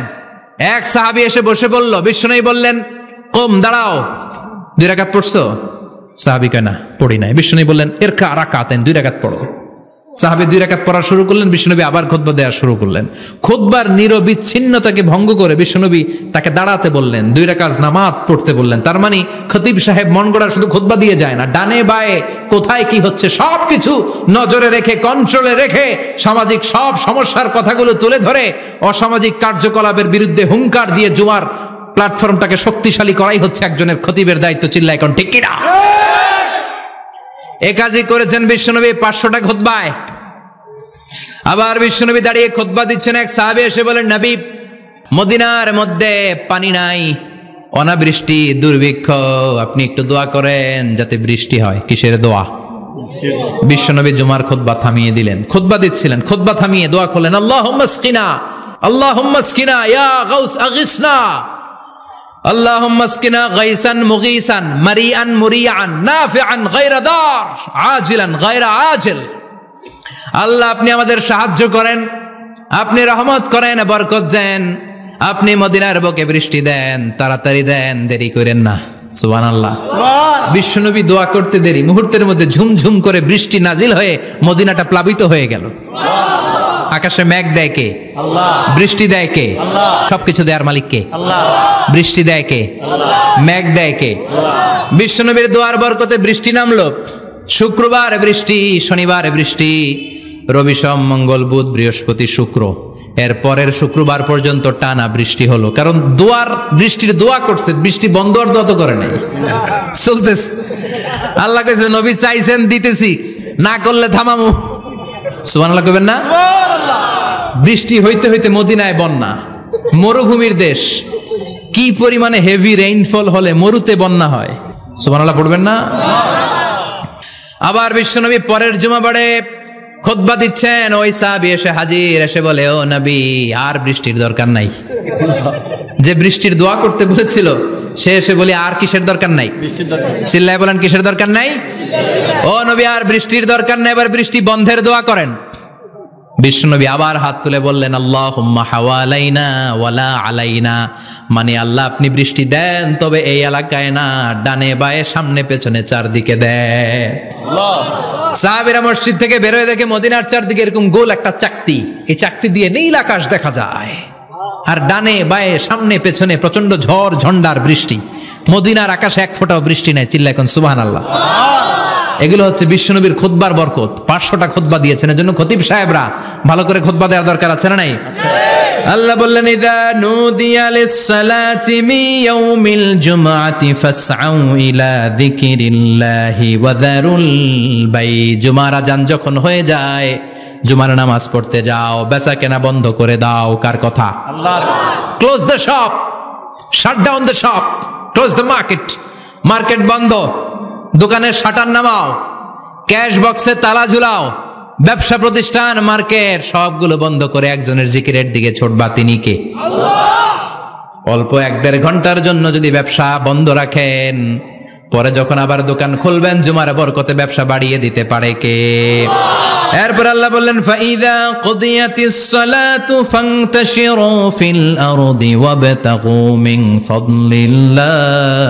এক সাহাবী এসে বসে বলল, বিশ্বনবী বললেন, কম, দাঁড়াও, 2 রাকাত পড়ছো? সাহাবী কয়, না, পড়ি নাই। বিশ্বনবী বললেন, ইরকা রাকাতান, 2 রাকাত পড়ো। সাহাবী 2 রাকাত পড়া শুরু করলেন, বিশ্বনবী আবার খুতবা দেওয়া শুরু করলেন। খুতবার নিরবিচ্ছিন্নতাকে ভঙ্গ করে বিশ্বনবী তাকে দাঁড়াতে বললেন, 2 রাকাত নামাজ পড়তে বললেন। তার মানে খতিব সাহেব মন গড়া শুধু খুতবা দিয়ে যায় না, ডানে বায়ে কোথায় কি হচ্ছে সবকিছু নজরে রেখে, কন্ট্রোলে রেখে, সামাজিক সব সমস্যার কথাগুলো তুলে ধরে অসামাজিক কার্যকলাপের বিরুদ্ধে হুঙ্কার দিয়ে জুমার প্ল্যাটফর্মটাকে শক্তিশালী করাই হচ্ছে একজনের খতিবের দায়িত্ব। চিল্লায় এখন ঠিক কিনা? এ কাজই করেছেন বিশ্বনবী 500টা খুতবায়। আবার বিশ্বনবী দাঁড়িয়ে খুতবা দিচ্ছেন, এক সাহাবী এসে বলেন, নবী মদিনার মধ্যে পানি নাই, অনাবৃষ্টি, দুর্ভিক্ষ, আপনি একটু দোয়া করেন যাতে বৃষ্টি হয়। কিসের দোয়া? বিশ্বনবী জুমার খুতবা থামিয়ে দিলেন, খুতবা দিচ্ছিলেন, খুতবা থামিয়ে দোয়া করলেন, আল্লাহুম্মা আসকিনা, আল্লাহুম্মা আসকিনা ইয়া গাউস আগিসনা, আল্লাহুম্মা আসকিনা গাইসান মুগীসান মারিআন মুরিআন নাফিআন গায়রা দার আজিলান গায়রা আজিল। আল্লাহ আপনি আমাদের সাহায্য করেন, আপনি রহমত করেন, বরকত দেন, আপনি মদিনার বুকে বৃষ্টি দেন, তাড়াতাড়ি দেন, দেরি করেন না। সুবহানাল্লাহ। বিশ্বনবী দোয়া করতে দেরি, মুহূর্তের মধ্যে ঝুমঝুম করে বৃষ্টি নাজিল হয়ে মদিনাটা প্লাবিত হয়ে গেল। আকাশে মেঘ দেয় কে? আল্লাহ। বৃষ্টি দেয় কে? আল্লাহ। সবকিছু দেয়ার মালিক কে? আল্লাহ। বৃষ্টি দেয় কে? আল্লাহ। মেঘ দেয় কে? আল্লাহ। বিশ্বনবীর দোয়ার বরকতে বৃষ্টি নামলো। শুক্রবার বৃষ্টি, শনিবার বৃষ্টি, রবি সোম মঙ্গল বুধ বৃহস্পতি শুক্র, এর পরের শুক্রবার পর্যন্ত টানা বৃষ্টি হলো। কারণ দোয়ার বৃষ্টির দোয়া করছে, বৃষ্টি বন্ধ আর দোয়া তো করে নাই, চলতেছে। আল্লাহ কইছে নবী চাইছেন দিতেছি, না করলে থামামু। সুবহানাল্লাহ কইবেন না? বৃষ্টি হইতে হইতে মদিনায় বন্যা, মরুভূমির দেশ, কি পরিমাণে হেভি রেইনফল হলে মরুতে বন্যা হয়। সুবহানাল্লাহ পড়বেন না? আবার বিশ্বনবী পরের জুমাবারে খুতবা দিচ্ছেন, ওই সাহাবী এসে হাজির, এসে বলে, ও নবী আর বৃষ্টির দরকার নাই। যে বৃষ্টির দোয়া করতে বলেছিল সে এসে বলি আর কিসের দরকার নাই? চিল্লায় বলেন কিসের দরকার নাই? ও নবী আর বৃষ্টির দরকার নাই, এবার বৃষ্টি বন্ধের দোয়া করেন। বিশ্বনবী আবার হাত তুলে বললেন, আল্লাহুম্মা হাওয়ালাইনা ওয়ালা আলাইনা, মানে আল্লাহ আপনি বৃষ্টি দেন তবে এই এলাকায় না, ডানে বায়ে সামনে পেছনে চারদিকে দেন। সাহাবীরা মসজিদ থেকে বের হয়ে দেখে মদিনার চারদিকে এরকম গোল একটা চাকতি, এই চাকতি দিয়ে নীল আকাশ দেখা যায়, আর ডানে বায়ে সামনে পেছনে প্রচন্ড ঝড় ঝন্ডার বৃষ্টি। মদিনার আকাশে এক ফোঁটাও বৃষ্টি নাই। চিল্লা এখন সুবহানাল্লাহ। এগুলো হচ্ছে বিশ্বনবীর খুতবার বরকত। 500টা খুতবা দিয়েছেন, এজন্য খতিব সাহেবরা ভালো করে খুতবা দেওয়ার দরকার আছে না নাই? আল্লাহ বললেন, ইযা নুদিয়া লিস-সালাতি মিন ইয়াউমিল জুমআতি ফাসআউ ইলা যিকিরিল্লাহি ওয়া যারুল বাই। জুমার আযান যখন হয়ে যায়, জুমার নামাজ পড়তে যাও, বেচা কেনা বন্ধ করে দাও। কার কথা? আল্লাহর। Close the shop, shut down the shop, close the market. Market বন্ধ, দোকানের শাটার নামাও, ক্যাশ বক্সে তালা ঝুলাও, ব্যবসা প্রতিষ্ঠান, মার্কেট সবগুলো বন্ধ করে একজনের জিকিরের দিকে ছোটবা। তিনি কে? আল্লাহ। অল্প 1-1.5 ঘন্টার জন্য যদি ব্যবসা বন্ধ রাখেন, পরে যখন আবার দোকান খুলবেন জুমার বরকতে ব্যবসা বাড়িয়ে দিতে পারে কে? এরপর আল্লাহ বললেন, ফাইযা কুদিয়াতিস সালাতু ফান্তাশিরু ফিল আরদি ওয়াবতাগু মিন ফাদলিল্লাহ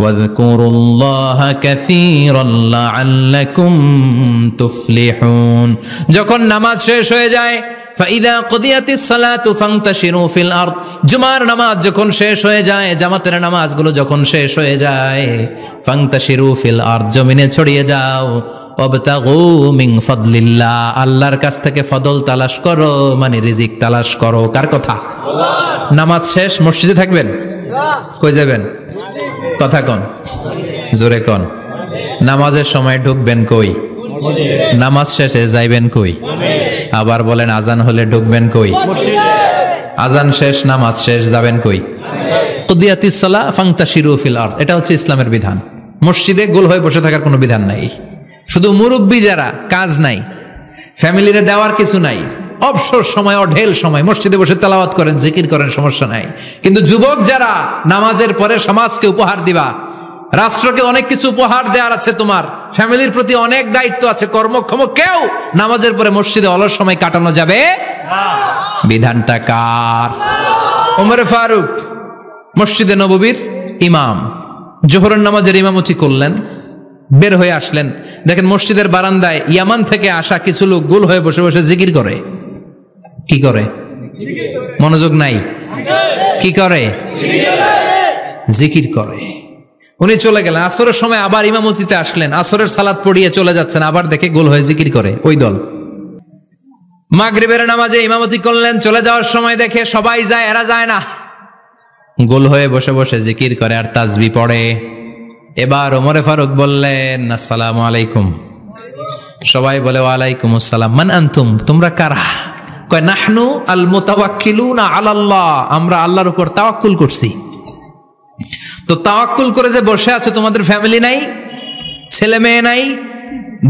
ওয়াযকুরুল্লাহা কাসীরান লাআল্লাকুম তুফলিহুন। যখন নামাজ শেষ হয়ে যায়, ফাইযা কুদিয়াতিস সালাতু ফান্তাশিরু ফিল আরদ, জুমার নামাজ যখন শেষ হয়ে যায়, জামাতের নামাজগুলো যখন শেষ হয়ে যায়, ফান্তাশিরু ফিল আরদ, জমিনে ছড়িয়ে যাও, ওয়াবতাগু মিন ফাদলিল্লাহ, আল্লাহর কাছ থেকে ফদল তালাশ করো, মানে রিজিক তালাশ করো। কার কথা? আল্লাহ। নামাজ শেষ মসজিদে থাকবেন? কই যাবেন? কথা কোন, জোরে কোন। নামাজের সময় ঢুকবেন কই? নামাজ শেষে যাইবেন কই? আবার বলেন আজান হলে ঢুকবেন কই? আজান শেষ, নামাজ শেষ, যাবেন কই? কুদিয়াতিস সালাহ ফান্তাশিরু ফিল আরদ, এটা হচ্ছে ইসলামের বিধান। মসজিদে গোল হয়ে বসে থাকার কোনো বিধান নাই। শুধু মুরব্বী যারা, কাজ নাই, ফ্যামিলিরে দেওয়ার কিছু নাই, অবসর সময়, অঢেল সময় মসজিদে বসে তেলাওয়াত করেন, জিকির করেন, সমস্যা নাই। কিন্তু যুবক যারা, নামাজের পরে সমাজকে উপহার দিবা, রাষ্ট্রকে অনেক কিছু উপহার দেওয়ার আছে, তোমার ফ্যামিলির প্রতি অনেক দায়িত্ব আছে, কর্মক্ষম কেউ নামাজের পরে মসজিদে অলস সময় কাটানো যাবে না। বিধানটা কার? ওমর ফারুক মসজিদে নববীর ইমাম, জোহরের নামাজের ইমামতি করলেন। বের হয়ে আসলেন, দেখেন মসজিদের বারান্দায় ইয়ামান থেকে আসা কিছু লোক গোল হয়ে বসে বসে জিকির করে। কি করে? মনোযোগ নাই। কি করে? জিকির করে। উনি চলে গেলেন, আসরের সময় আবার ইমামতিতে আসলেন, আসরের সালাত পড়িয়ে চলে যাচ্ছেন, আবার দেখে গোল হয়ে জিকির করে ওই দল। মাগরিবের নামাজে ইমামতি করলেন, চলে যাওয়ার সময় দেখে সবাই যায়, এরা যায় না, গোল হয়ে বসে বসে জিকির করে আর তাসবিহ পড়ে। এবার ওমরে ফারুক বললেন, আসসালামু আলাইকুম। সবাই বলে ওয়ালাইকুম আসসালাম। মান আনতুম, তোমরা কারা? কয় নাহনু আল মুতাওয়াক্কিলুনা আলাল্লাহ, আমরা আল্লাহর উপর তাওয়াক্কুল করছি। তো তাওয়াক্কুল করে যে বসে আছো, তোমাদের ফ্যামিলি নাই, ছেলে মেয়ে নাই,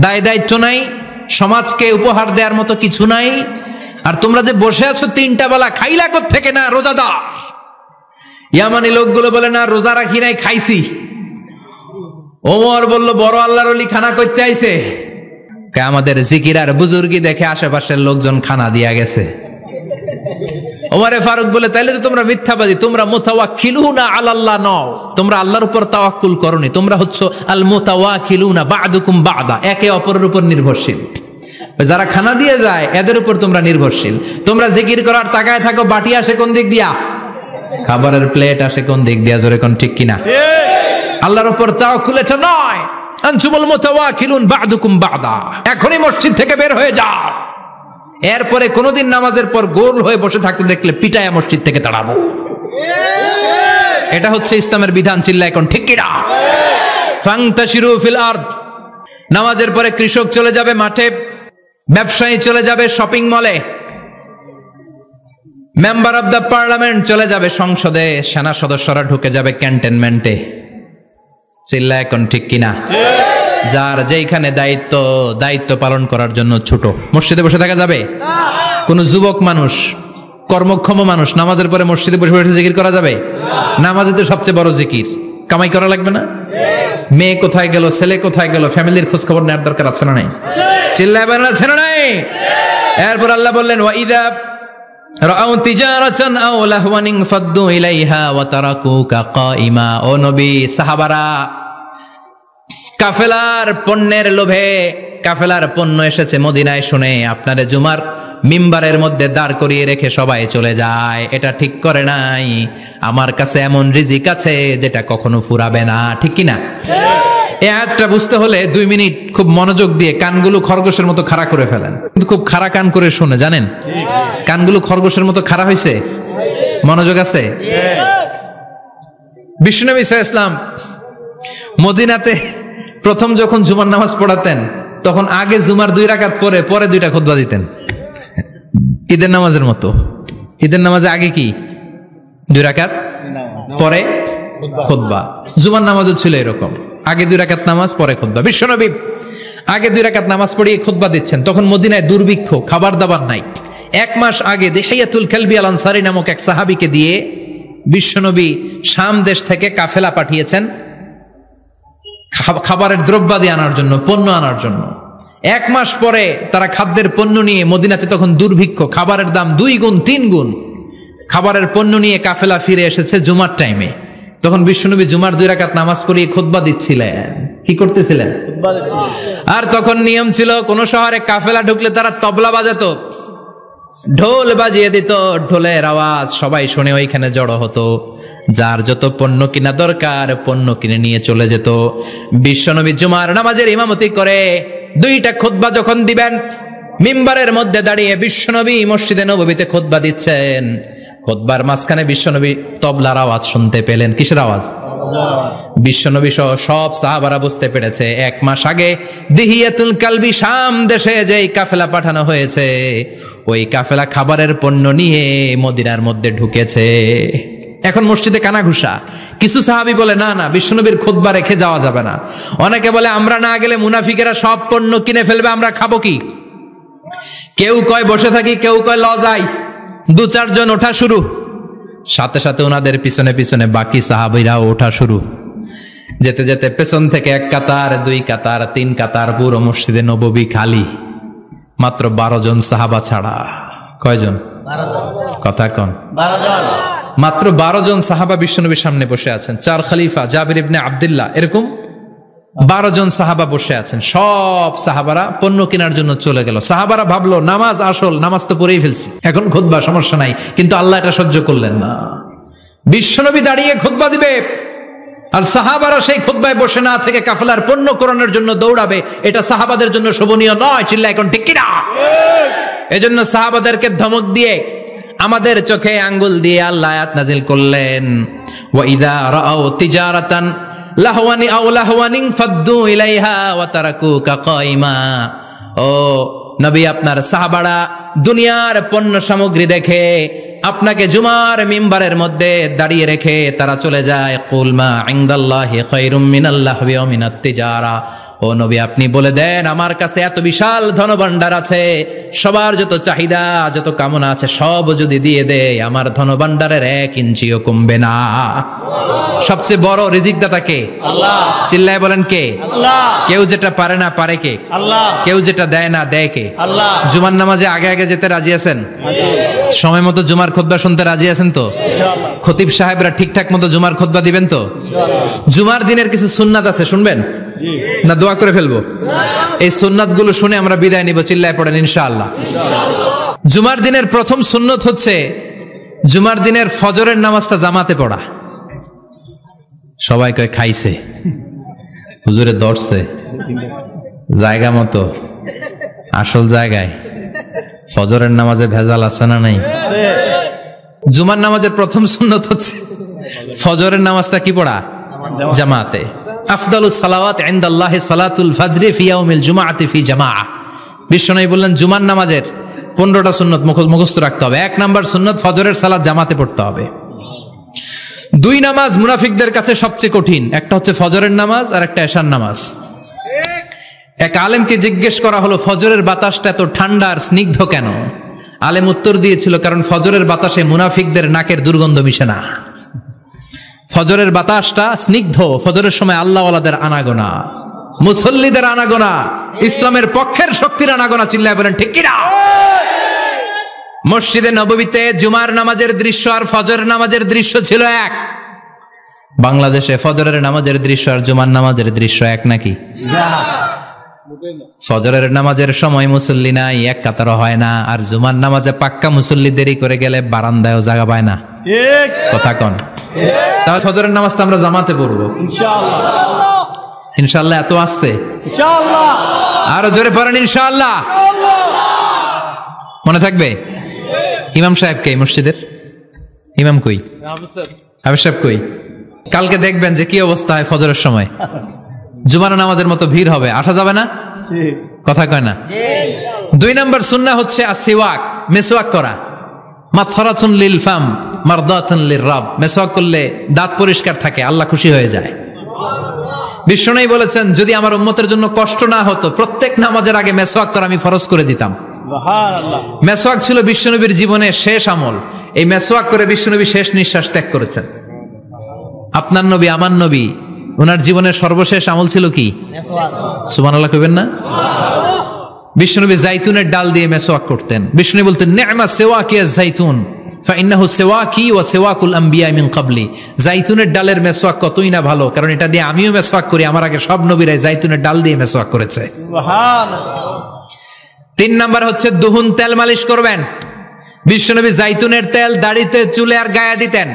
দায় দায়িত্ব নাই, সমাজকে উপহার দেওয়ার মতো কিছু নাই, আর তোমরা যে বসে আছো 3টা বেলা খাইলা কোত্থেকে? না রোজাদার। ইয়ামানি লোকগুলো বলে না রোজা রাখি নাই, খাইছি। ওমর বলল বড় আল্লাহর ওলি খানা করতে আইছে। আমাদের জিকির আর বুজুর্গি দেখে আশেপাশের লোকজন খানা দিয়া গেছে। ওমরে ফারুক বলে তাইলে তো তোমরা মিথ্যাবাদী, তোমরা মুতাওয়াক্কিলুনা আলাল্লাহ নও, তোমরা আল্লাহর উপর তাওয়াক্কুল করনি, তোমরা হচ্ছে আল মুতাওয়াক্কিলুনা বা'দুকুম বা'দা, একে অপরের উপর নির্ভরশীল। যারা খানা দিয়ে যায় এদের উপর তোমরা নির্ভরশীল। তোমরা জিকির করার তাকায় থাকো, বাটি আসে কোন দিক দিয়া? খাবারের প্লেট আসে কোন দিক দিয়া? জোরে কোন ঠিক কিনা? আল্লাহর উপর তাওয়াক্কুল এটা নয়। আনতুমুল মুতাওয়াক্কিলুন বা'দুকুম বা'দা, এখনই মসজিদ থেকে বের হয়ে যাও। এরপরে কোনদিন নামাজের পর গোল হয়ে বসে থাকতে দেখলে পিটায়া মসজিদ থেকে তাড়াবো। এটা হচ্ছে ইসলামের বিধান। চিল্লা এখন ঠিক কিনা? ফান্তাশিরু ফিল আরদ, নামাজের পরে কৃষক চলে যাবে মাঠে, ব্যবসায়ী চলে যাবে শপিং মলে, মেম্বার অব দ্য পার্লামেন্ট চলে যাবে সংসদে, সেনা সদস্যরা ঢুকে যাবে ক্যান্টনমেন্টে। চিল্লা এখন ঠিক কিনা? যার যেখানে দায়িত্ব পালন করার জন্য ছোট, মসজিদে বসে থাকা যাবে? কোন যুবক মানুষ, কর্মক্ষম মানুষ নামাজের পরে মসজিদে বসে বসে জিকির করা যাবে? নামাজে তো সবচেয়ে বড় জিকির, কামাই করা লাগবে না? মেয়ে কোথায় গেল, ছেলে কোথায় গেল, ফ্যামিলির খোঁজ খবর নেওয়ার দরকার আছে না নাই? চিল্লায় বলেন আছে না নাই? এরপর আল্লাহ বললেন ওয়াইদা রাআউ তিজারাতান আও লাহওয়ান ফাদ্দু ইলাইহা ওয়া তারাকুকা কাইমা। ও নবী, সাহাবারা কাফেলার পণ্যের লোভে, কাফেলার পণ্য এসেছে মদিনায় শুনে আপনারে জুমার মিম্বারের মধ্যে দাঁড় করিয়ে রেখে সবাই চলে যায়। এটা ঠিক করে নাই। আমার কাছে এমন রিজিক আছে যেটা কখনো ফুরাবে না। ঠিক কিনা? এই আয়াতটা বুঝতে হলে 2 মিনিট খুব মনোযোগ দিয়ে কানগুলো খরগোশের মতো খাড়া করে ফেলেন। কিন্তু খুব খাড়া কান করে শুনে, জানেন কানগুলো খরগোশের মতো খাড়া হয়েছে? মনোযোগ আছে? বিশ্বনবী সাল্লাল্লাহু আলাইহি ওয়াসাল্লাম মদিনাতে প্রথম যখন জুমার নামাজ পড়াতেন, তখন আগে জুমার 2 রাকাত পরে 2টা খুতবা দিতেন, ঈদের নামাজের মতো। ঈদের নামাজে আগে কি 2 রাকাত, পরে খুতবা। জুমার নামাজও ছিল এরকম, আগে 2 রাকাত নামাজ, পরে খুতবা। বিশ্বনবী আগে 2 রাকাত নামাজ পড়িয়ে খুতবা দিচ্ছেন, তখন মদিনায় দুর্ভিক্ষ, খাবার দাবার নাই। 1 মাস আগে দিহিয়াতুল কালবি আল আনসারী নামক এক সাহাবীকে দিয়ে বিশ্বনবী শাম দেশ থেকে কাফেলা পাঠিয়েছেন খাবারের দ্রব্যাদি আনার জন্য, পণ্য আনার জন্য। 1 মাস পরে তারা খাদ্যের পণ্য নিয়ে, মদিনাতে তখন দুর্ভিক্ষ, খাবারের দাম 2 গুণ 3 গুণ, খাবারের পণ্য নিয়ে কাফেলা ফিরে এসেছে জুমার টাইমে। তখন বিশ্বনবী জুমার 2 রাকাত নামাজ পড়িয়ে খুতবা দিচ্ছিলেন। কি করতেছিলেন? আর তখন নিয়ম ছিল, কোন শহরে কাফেলা ঢুকলে তারা তবলা বাজাতো, ঢোল বাজিয়ে দিত, ঢোলের আওয়াজ সবাই শুনে ওইখানে জড়ো হতো। যার যত পণ্য কিনা দরকার পণ্য কিনে নিয়ে চলে যেত। বিশ্বনবী জুমার নামাজের ইমামতি করে 2টা খুতবা যখন দিবেন, মিম্বারের মধ্যে দাঁড়িয়ে বিশ্বনবী মসজিদে নববীতে খুতবা দিচ্ছেন। খুতবার মাঝখানে বিশ্বনবী তবলার আওয়াজ শুনতে পেলেন। কিসের আওয়াজ? বিশ্বনবী সহ সব সাহাবারা বুঝতে পেরেছে 1 মাস আগে দিহিয়াতুল কালবি শাম দেশে যেই কাফেলা পাঠানো হয়েছে, ওই কাফেলা খাবারের পণ্য নিয়ে মদিনার মধ্যে ঢুকেছে। এখন মসজিদে কানাঘুষা। কিছু সাহাবী বলে না না, বিশ্বনবীর খুতবা রেখে যাওয়া যাবে না। অনেকে বলে আমরা না গেলে মুনাফিকেরা সব পণ্য কিনে ফেলবে, আমরা খাবো কি? কেউ কয় বসে থাকি, কেউ কয় ল যাই। 2-4 জন ওঠা শুরু, সাথে সাথে ওনাদের পিছনে পিছনে বাকি সাহাবীরাও ওঠা শুরু। যেতে যেতে পেছন থেকে 1 কাতার, 2 কাতার, 3 কাতার, পুরো মসজিদে নববী খালি, মাত্র 12 জন সাহাবা ছাড়া। কয়জন? 12 জন। কথা কোন? 12 জন। মাত্র 12 জন সাহাবা বিশ্বনবীর সামনে বসে আছেন। 4 খলিফা, জাবির ইবনে আব্দুল্লাহ, এরকম 12 জন সাহাবা বসে আছেন, সব সাহাবারা পণ্য কেনার জন্য চলে গেল। সাহাবারা ভাবলো নামাজ আসল, নামাজ তো পড়েই ফেলছি, এখন খুতবা সমস্যা নাই, কিন্তু আল্লাহ এটা সহ্য করলেন না। বিশ্বনবী দাঁড়িয়ে খুতবা দিবে আর সাহাবারা সেই খুতবায় বসে না থেকে কাফেলার পণ্য কোরআনের জন্য দৌড়াবে, এটা সাহাবাদের জন্য শোভনীয় নয়। চিল্লা এখন ঠিক কিনা? এজন্য সাহাবাদেরকে ধমক দিয়ে, আমাদের চোখে আঙ্গুল দিয়ে আল্লাহ আয়াত নাজিল করলেন, ওয়া ইযা রাআউ তিজারাতান লাহওয়ানি আও লাহওয়ানিন ফাদ্দু ইলাইহা ওয়া তারাকুকা কাইমা। ও নবী, আপনার সাহাবারা দুনিয়ার পণ্য সামগ্রী দেখে আপনাকে জুমার মিম্বারের মধ্যে দাঁড়িয়ে রেখে তারা চলে যায়। কুল মা ইনদাল্লাহি খায়রুম মিনাল লাহবি ওয়া মিনাত তিজারা। ও নবী, আপনি বলে দেন আমার কাছে এত বিশাল ধনভাণ্ডার আছে, সবার যত চাহিদা যত কামনা আছে সব যদি দিয়ে দেয় আমার ধনভাণ্ডারের 1 ইঞ্চিও কমবে না। সবচেয়ে বড় রিজিকদাতা কে? আল্লাহ। চিল্লায় বলেন কে? আল্লাহ। কেউ যেটা পারে না পারে কে? আল্লাহ। কেউ যেটা দেয় না দেয় কে? আল্লাহ। জুমার নামাজে আগে আগে যেতে রাজি আছেন? সময় মতো জুমার খুতবা শুনতে রাজি আছেন তো? ইনশাআল্লাহ। খতিব সাহেবরা ঠিকঠাক মতো জুমার খুতবা দিবেন তো? ইনশাআল্লাহ। জুমার দিনের কিছু সুন্নাত আছে, শুনবেন না দোয়া করে ফেলবো? এই সুন্নাত গুলো শুনে আমরা বিদায় নিব। চিল্লায় পড়েন ইনশাআল্লাহ। জুমার দিনের প্রথম সুন্নত হচ্ছে জুমার দিনের ফজরের নামাজটা জামাতে পড়া। সবাই কয় খাইছে, হুজুরে ধরছে জায়গা মতো, আসল জায়গায়। ফজরের নামাজে ভেজাল আছে না নাই? জুমার নামাজের প্রথম সুন্নত হচ্ছে ফজরের নামাজটা কি পড়া? জামাতে। আফদালুস সালাওয়াত ইনদাল্লাহি সালাতুল ফাজরি ফি ইয়াউমিল জুমআতি ফি জামাআহ। বিশ্বনবী বললেন জুমার নামাজের 15টা সুন্নত মুখস্থ রাখতে হবে। 1 নাম্বার সুন্নত ফজরের সালাত জামাতে পড়তে হবে। 2 নামাজ মুনাফিকদের কাছে সবচেয়ে কঠিন, একটা হচ্ছে ফজরের নামাজ আর একটা এশার নামাজ। এক আলেমকে জিজ্ঞেস করা হলো ফজরের বাতাসটা এত ঠান্ডা আর স্নিগ্ধ কেন? আলেম উত্তর দিয়েছিল কারণ ফজরের বাতাসে মুনাফিকদের নাকের দুর্গন্ধ মিশে না। ফজরের বাতাসটা স্নিগ্ধ, ফজরের সময় আল্লাহওয়ালাদের আনাগোনা, মুসল্লিদের আনাগোনা, ইসলামের পক্ষের শক্তির আনাগোনা। চিল্লায় বলেন ঠিক কিনা? মসজিদে নববীতে জুমার নামাজের দৃশ্য আর ফজরের নামাজের দৃশ্য ছিল এক। বাংলাদেশে ফজরের নামাজের দৃশ্য আর জুমার নামাজের দৃশ্য এক নাকি? ফজরের নামাজের সময় মুসল্লি নাই, এক কাতারও হয় না, আর জুমার নামাজে পাক্কা মুসল্লি দেরি করে গেলে বারান্দায়ও জায়গা পায় না। কথা কন? তাহলে ফজরের নামাজটা আমরা জামাতে পড়বো ইনশাআল্লাহ। ইনশাআল্লাহ এত আসতে ইনশাআল্লাহ, আরো জোরে পড়েন ইনশাআল্লাহ। মনে থাকবে? ইমাম সাহেব কে মসজিদের? ইমাম কই? হাফেজ সাহেব কই? কালকে দেখবেন যে কি অবস্থা হয় ফজরের সময়। জুমার নামাজের মতো ভিড় হবে, আসা যাবে না। কথা কয় না? 2 নাম্বার সুন্নাহ হচ্ছে আসওয়াক, মেসওয়াক করা। মাথরাতুন লিল ফাম মারদাতুন লির রাব। মেসওয়াক করলে দাঁত পরিষ্কার থাকে, আল্লাহ খুশি হয়ে যায়। বিশ্বনবী বলেছেন যদি আমার উম্মতের জন্য কষ্ট না হতো প্রত্যেক নামাজের আগে মেসওয়াক করা আমি ফরজ করে দিতাম। সুবহানাল্লাহ। মেসওয়াক ছিল বিশ্বনবীর জীবনের শেষ আমল। এই মেসওয়াক করে বিশ্বনবী শেষ নিঃশ্বাস ত্যাগ করেছেন। আপনার নবী আমার নবী ওনার জীবনের সর্বশেষ আমল ছিল কি? মেসওয়াক। সুবহানাল্লাহ কইবেন না? বিশ্বনবী জাইতুনের ডাল দিয়ে মেসওয়াক করতেন। বিশ্বনবী বলতেন নি'মা সিওয়াকিয়া জাইতুন ফাইন্নাহু সিওয়াকি ওয়া সিওয়াকুল আমবিয়া মিন ক্বাবলি। জাইতুনের ডালের মেসওয়াক কতই না ভালো, কারণ এটা দিয়ে আমিও মেসওয়াক করি, আমার আগে সব নবীরাই জাইতুনের ডাল দিয়ে মেসওয়াক করেছে। সুবহানাল্লাহ। 3 নাম্বার হচ্ছে দুহুন, তেল মালিশ করবেন। বিশ্বনবী জাইতুনের তেল দাড়িতে চুলে আর গায়ে দিতেন।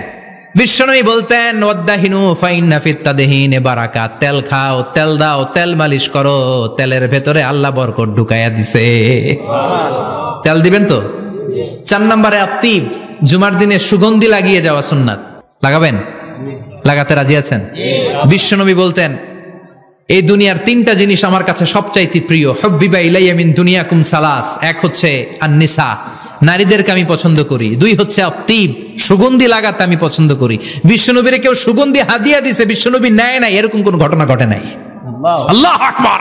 বিশ্বনবী বলতেন ওয়াদাহিনু ফাইন্না ফিত তাদহিনে বারাকাত। তেল খাও, তেল দাও, তেল মালিশ করো, তেলের ভেতরে আল্লাহ বরকত ঢুকাইয়া দিছে। তেল দিবেন তো? 4 নম্বরে আত্তিব, জুমার দিনে সুগন্ধি লাগিয়ে যাওয়া সুন্নাত। লাগাবেন? লাগাতে রাজি আছেন? বিশ্বনবী বলতেন এই দুনিয়ার 3টা জিনিস আমার কাছে সবচাইতে প্রিয়। হুব্বিবা ইলাইয়া মিন দুনিয়াকুম সালাস। 1 হচ্ছে আন-নিসা, নারীদেরকে আমি পছন্দ করি। 2 হচ্ছে আত্তিব, সুগন্ধি লাগাতে আমি পছন্দ করি। বিশ্বনবীরে কেউ সুগন্ধি হাদিয়া দিছে, বিশ্বনবী নেয় নাই, এরকম কোন ঘটনা ঘটে নাই। আল্লাহু আকবার।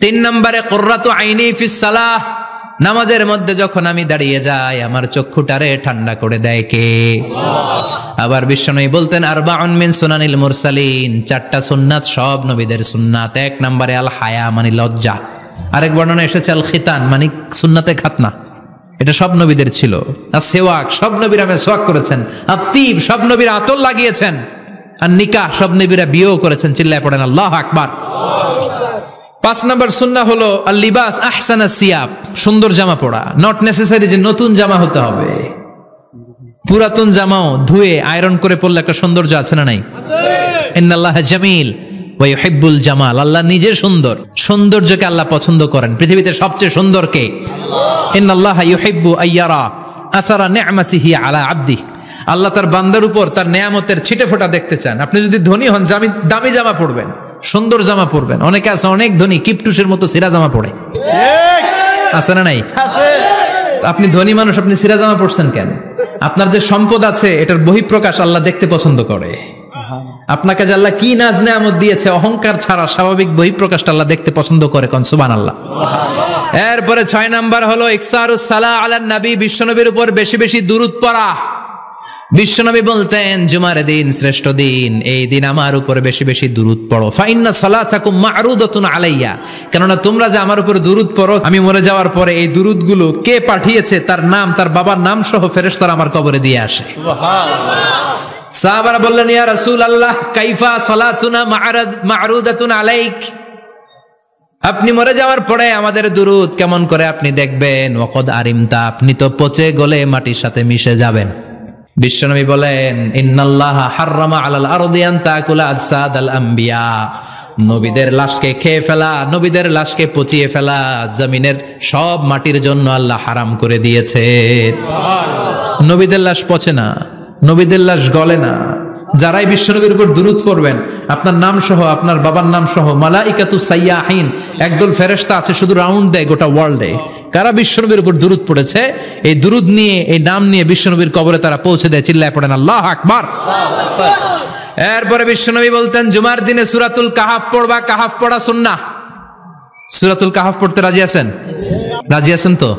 3 নম্বরে কুররাতু আইনি ফিস সালাহ। নামাজের মধ্যে যখন আমি দাঁড়িয়ে যাই আমার চক্ষুটারে ঠান্ডা করে দেয় কে? আবার বিশ্বনবী বলতেন আরবাউন মিন সুনানিল মুরসালিন। 4টা সুন্নাত সব নবীদের সুন্নাত। 1 নম্বরে আল হায়া মানে লজ্জা। আরেক বর্ণনা এসেছে আল খিতান মানে সুন্নাতে খাতনা, এটা সব নবীদের ছিল। আর সেওয়াক, সব নবীরা মেসওয়াক করেছেন। আত্তিব, সব নবীরা আতর লাগিয়েছেন। আর নিকাহ, সব নবীরা বিয়েও করেছেন। চিল্লায় পড়েন আল্লাহু আকবার। 5 নম্বর সুন্নাহ হলো আল লিবাস আহসানা সিয়াব, সুন্দর জামা পরা। নট নেসেসারি যে নতুন জামা হতে হবে, পুরাতন জামাও ধুয়ে আয়রন করে পরলে একটা সৌন্দর্য আছে না নাই? ইন্নাল্লাহা জামিল ওয়া ইউহিব্বুল জামাল, আল্লাহ নিজে সুন্দর, সৌন্দর্যকে আল্লাহ পছন্দ করেন। পৃথিবীতে সবচেয়ে সুন্দর কে? ইন্নাল্লাহা ইউহিব্বু আইয়ারা আসারা নি'মাতিহি আলা আবদিহি, আল্লাহ তার বান্দার উপর তার নেয়ামতের ছিটে ফোঁটা দেখতে চান। আপনি যদি ধনী হন, দামি জামা পরবেন, সুন্দর জামা পরবেন। অনেকে আছে অনেক ধনী, কিপটুসের মতো সিরা জামা পরে, আছে না নাই? আপনি ধনী মানুষ, আপনি সিরা জামা পরছেন কেন? আপনার যে সম্পদ আছে এটার বহিঃপ্রকাশ আল্লাহ দেখতে পছন্দ করে। আপনাকে যে আল্লাহ কি নাজ নেয়ামত দিয়েছে, অহংকার ছাড়া স্বাভাবিক বহিঃপ্রকাশটা আল্লাহ দেখতে পছন্দ করে। কোন সুবহানাল্লাহ। এরপরে 6 নাম্বার হলো ইকসারুস সালাহ আলান নবী, বিশ্বনবীর উপর বেশি বেশি দুরূদ পড়া। বিশ্বনবী বলতেন জুমার দিন শ্রেষ্ঠ দিন, এই দিন আমার উপর বেশি বেশি দুরূদ পড়ো। ফাইন্না সালাতাকুম মা'রুদাতুন আলাইয়া, কেননা তোমরা যে আমার উপর দুরূদ পড়ো, আমি মরে যাওয়ার পরে এই দুরূদগুলো কে পাঠিয়েছে তার নাম, তার বাবার নাম সহ ফেরেশতারা আমার কবরে দিয়ে আসে। সুবহানাল্লাহ। সাহাবারা বললেন ইয়া রাসূলুল্লাহ কাইফা সালাতুনা মা'রুদাতুন আলাইক, আপনি মরে যাওয়ার পরে আমাদের দুরূদ কেমন করে আপনি দেখবেন? ওয়াকাদ আরিমতা, আপনি তো পচে গলে মাটির সাথে মিশে যাবেন। বিশ্বনবী বলেন ইন্নাল্লাহা হাররামা আলাল আরদি আন তাকুলা আজসাদাল আম্বিয়া, নবীদের লাশকে খেয়ে ফেলা, নবীদের লাশকে পচিয়ে ফেলা জমিনের সব মাটির জন্য আল্লাহ হারাম করে দিয়েছে। নবীদের লাশ পচে না, নবীদের লাশ গলে না। যারাই বিশ্বনবীর উপর দুরূদ পড়বেন, আপনার নাম সহ, আপনার বাবার নাম সহ মালাইকাতু সাইয়াহিন, একদল ফেরেশতা আছে শুধু রাউন্ড দেয় গোটা ওয়ার্ল্ডে। কারা বিশ্বনবীর উপর দুরূদ পড়েছে, এই দুরূদ নিয়ে, এই নাম নিয়ে বিশ্বনবীর কবরে তারা পৌঁছে দেয়। চিল্লায় পড়েন আল্লাহু আকবার। এরপরে বিশ্বনবী বলতেন জুমার দিনে সূরাতুল কাহাফ পড়বা, কাহাফ পড়া সুন্নাহ। সূরাতুল কাহাফ পড়তে রাজি আছেন? রাজি আছেন তো?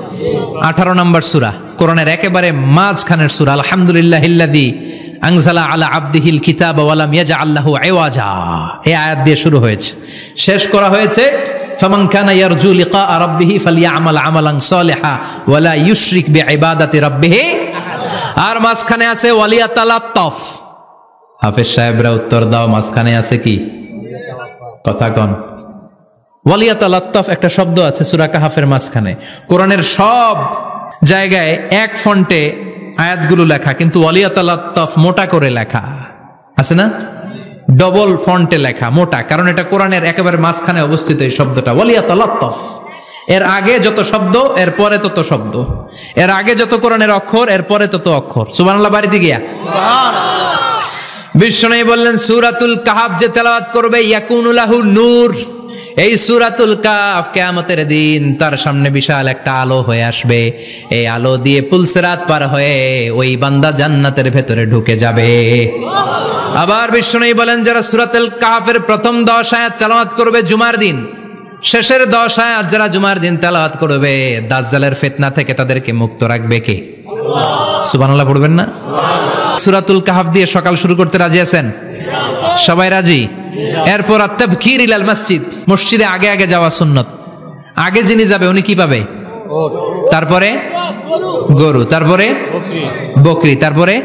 18 নম্বর সূরা, কোরআনের একেবারে মাঝখানের সূরা। আলহামদুলিল্লাহিল্লাযী আনজালা আলা আবদিহিল কিতাবা ওয়া লাম ইয়াজআল লাহু ইওয়াজা, এই আয়াত দিয়ে শুরু হয়েছে, শেষ করা হয়েছে ফামান কানা ইয়ারজু লিকা রাব্বিহি ফালইআমাল আমালান সালিহা ওয়া লা ইউশরিক বিইবাদাতি রাব্বিহি। আর মাঝখানে আছে ওয়ালিয়াতালাত্তাফ। হাফেজ সাহেবরা উত্তর দাও, মাঝখানে আছে কি? কথা কন। ওয়ালিয়াতালাত্তাফ একটা শব্দ আছে সূরা কাহাফের মাঝখানে। কোরআনের সব জায়গায় এক ফন্টে আয়াতগুলো লেখা, কিন্তু ওয়ালিয়াতালাত্তাফ মোটা করে লেখা আছে না? ডবল ফন্টে লেখা, মোটা, কারণ এটা কোরআনের একেবারে মাঝখানে অবস্থিত এই শব্দটা ওয়ালিয়াতালাত্তাফ। এর আগে যত শব্দ, এর পরে তত শব্দ, এর আগে যত কোরআনের অক্ষর, এর পরে তত অক্ষর। সুবহানাল্লাহ বাড়িতে গিয়া সুবহানাল্লাহ। বিশ্বনবী বললেন সূরাতুল কাহাফ যে তেলাওয়াত করবে ইয়াকুনু লাহু নূর, এই সূরাতুল কাহাফ কিয়ামতের দিন তার সামনে বিশাল একটা আলো হয়ে আসবে। এই আলো দিয়ে পুলসিরাত পার হয়ে ওই বান্দা জান্নাতের ভেতরে ঢুকে যাবে। আবার বিশ্বনবী বলেন যারা সূরাতুল কাহাফের প্রথম 10 আয়াত তেলাওয়াত করবে জুমার দিন, শেষের 10 আয়াত যারা জুমার দিন তেলাওয়াত করবে, দাজ্জালের ফিতনা থেকে তাদেরকে মুক্ত রাখবে কে? আল্লাহ। সুবহানাল্লাহ পড়বেন না? সূরাতুল কাহাফ দিয়ে সকাল শুরু করতে রাজি আছেন? সবাই রাজি? এরপর আত-তাবকির ইলাল মসজিদ, মসজিদে আগে আগে যাওয়া সুন্নত। আগে যিনি যাবে উনি কি পাবে? তারপরে গরু, তারপরে বকরি, তারপরে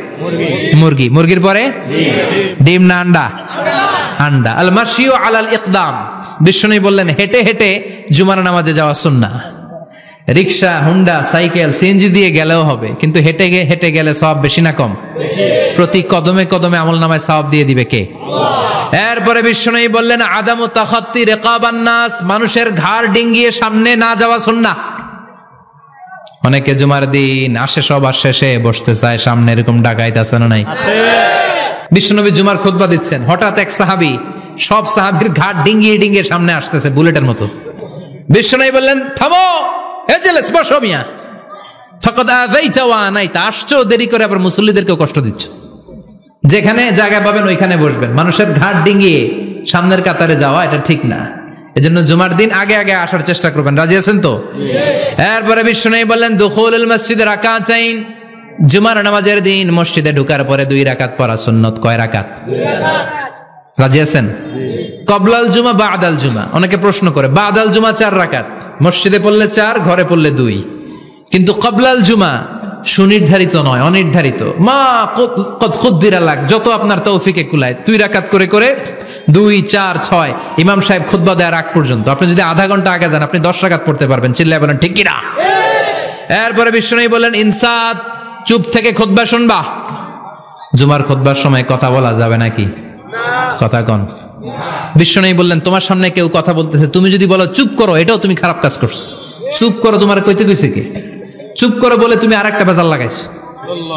মুরগি, মুরগির পরে ডিম না আন্ডা? আন্ডা। আল মাশিউ আলাল ইকদাম, বিশ্বনবী বললেন হেঁটে হেঁটে জুমার নামাজে যাওয়া সুন্নাহ। রিকশা, হুন্ডা, সাইকেল, সিএনজি দিয়ে গেলেও হবে, কিন্তু হেঁটে হেঁটে গেলে সওয়াব বেশি না কম? প্রতি কদমে কদমে আমলনামায় সওয়াব দিয়ে দিবে কে? এরপরে বিশ্বনবী বললেন আদামু তাখাত্তি রিকাবান নাস, মানুষের ঘাড় ডিঙ্গিয়ে সামনে না যাওয়া সুন্নাহ। অনেকে জুমার দিন আসে সবার শেষে বসতে চায় সামনে, এরকম ডাকাইত আছে না নাই? বিশ্বনবী জুমার খুতবা দিচ্ছেন, হঠাৎ এক সাহাবী সব সাহাবীর ঘাড় ডিঙ্গিয়ে ডিঙ্গিয়ে সামনে আসতেছে বুলেটের মতো। বিশ্বনবী বললেন থামো, এজেলেস বসো মিয়া, ফাকাদ আযাইতা ওয়া আনাইতা, আসছো দেরি করে আবার মুসল্লিদেরকেও কষ্ট দিচ্ছ। যেখানে জায়গা পাবেন ওইখানে বসবেন, মানুষের ঘাড় ডিঙ্গিয়ে সামনের কাতারে যাওয়া এটা ঠিক না। এজন্য জুমার দিন আগে আগে আসার চেষ্টা করবেন। রাজি আছেন তো? এরপরে বিশ্বনবী বললেন দুখুলুল মসজিদে রাকাতাইন, জুমার নামাজের দিন মসজিদে ঢোকার পরে 2 রাকাত পড়া সুন্নত। কয় রাকাত? 2 রাকাত। রাজি আছেন? কবলাল জুমা বাদাল জুমা, অনেকে প্রশ্ন করে বাদাল জুমা 4 রাকাত, মসজিদে পড়লে 4, ঘরে পড়লে 2, কিন্তু কবলাল জুমা সুনির্ধারিত নয়, অনির্ধারিত। মা কদ কুদ্দিরা লাক, যত আপনার তৌফিকে কুলায় 2 রাকাত করে করে 2, 4, 6 ইমাম সাহেব খুতবা দেওয়ার আগ পর্যন্ত আপনি যদি আধা ঘন্টা আগে যান আপনি 10 রাকাত পড়তে পারবেন। চিল্লায় বলেন ঠিক কিনা? এরপরে বিশ্বনবী বললেন ইনসাত, চুপ থেকে খুতবা শুনবা। জুমার খুতবার সময় কথা বলা যাবে নাকি? কথা কন। বিশ্বনবী বললেন তোমার সামনে কেউ কথা বলতেছে, তুমি যদি বলো চুপ করো, এটাও তুমি খারাপ কাজ করছো। চুপ করো তোমার কইতে কইছে কি? চুপ করো বলে তুমি আরেকটা বেজাল লাগাইছো।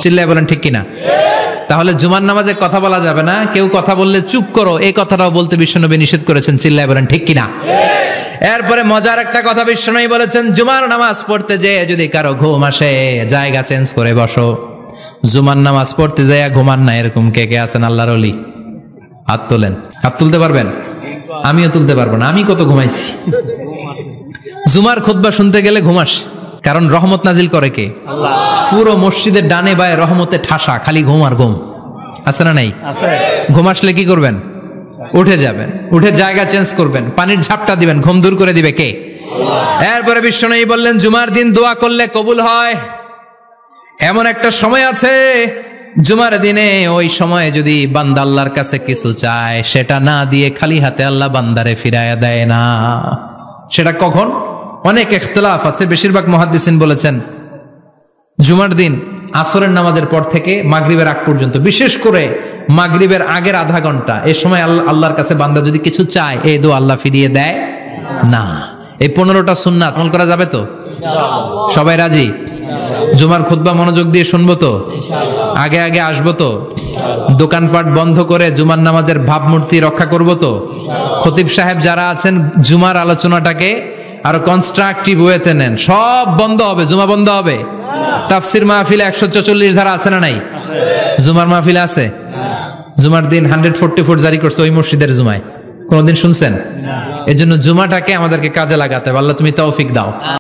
চিল্লায় বলেন ঠিক কিনা? তাহলে জুমার নামাজে কথা বলা যাবে না, কেউ কথা বললে চুপ করো এই কথাটাও বলতে বিশ্বনবী নিষেধ করেছেন। চিল্লায় বলেন ঠিক কিনা? এরপরে মজার একটা কথা বিশ্বনবী বলেছেন, জুমার নামাজ পড়তে যেয়ে যদি কারো ঘুম আসে জায়গা চেঞ্জ করে বসো। জুমার নামাজ পড়তে যেয়ে ঘুমান না, এরকম কে কে আছেন আল্লাহর ওলি? হাত তোলেন। হাত তুলতে পারবেন? আমিও তুলতে পারবো না, আমি কত ঘুমাইছি। জুমার খুতবা শুনতে গেলে ঘুমাস, কারণ রহমত নাজিল করে কে? আল্লাহ। পুরো মসজিদের ডানে বায়ে রহমতে ঠাসা, খালি ঘুম আর ঘুম। আছে না নাই? ঘুম আসলে কি করবেন? উঠে যাবেন, উঠে জায়গা চেঞ্জ করবেন, পানির ঝাপটা দিবেন, ঘুম দূর করে দিবে কে? এরপরে বিশ্বনবী বললেন জুমার দিন দোয়া করলে কবুল হয়। এমন একটা সময় আছে জুমার দিনে, ওই সময়ে যদি বান্দা আল্লাহর কাছে কিছু চায় সেটা না দিয়ে খালি হাতে আল্লাহ বান্দারে ফিরায়া দেয় না। সেটা কখন? অনেক ইখতিলাফ আছে, বেশিরভাগ মুহাদ্দিসিন বলেছেন জুমার দিন আসরের নামাজের পর থেকে মাগরিবের আগ পর্যন্ত, বিশেষ করে মাগরিবের আগের আধা ঘন্টা, এই সময় আল্লাহর কাছে বান্দা যদি কিছু চায় এই দোয়া আল্লাহ ফিরিয়ে দেয় না। এই 15টা সুন্নাত আমল করা যাবে তো? সবাই রাজি? জুমার খুতবা মনোযোগ দিয়ে শুনবো তো? আগে আগে আসবো তো? দোকানপাট বন্ধ করে জুমার নামাজের ভাবমূর্তি রক্ষা করবো তো? খতিব সাহেব যারা আছেন জুমার আলোচনাটাকে আরো কনস্ট্রাকটিভ ওয়েতে নেন, সব বন্ধ হবে, জুমা বন্ধ হবে। তাফসির মাহফিলে 144 ধারা আছে না নাই? জুমার মাহফিলে আছে। জুমার দিন 144 জারি করছে ওই মসজিদের জুমায়, কোনদিন শুনছেন? এজন্য জুমাটাকে আমাদেরকে কাজে লাগাতে হবে। আল্লাহ তুমি তৌফিক দাও।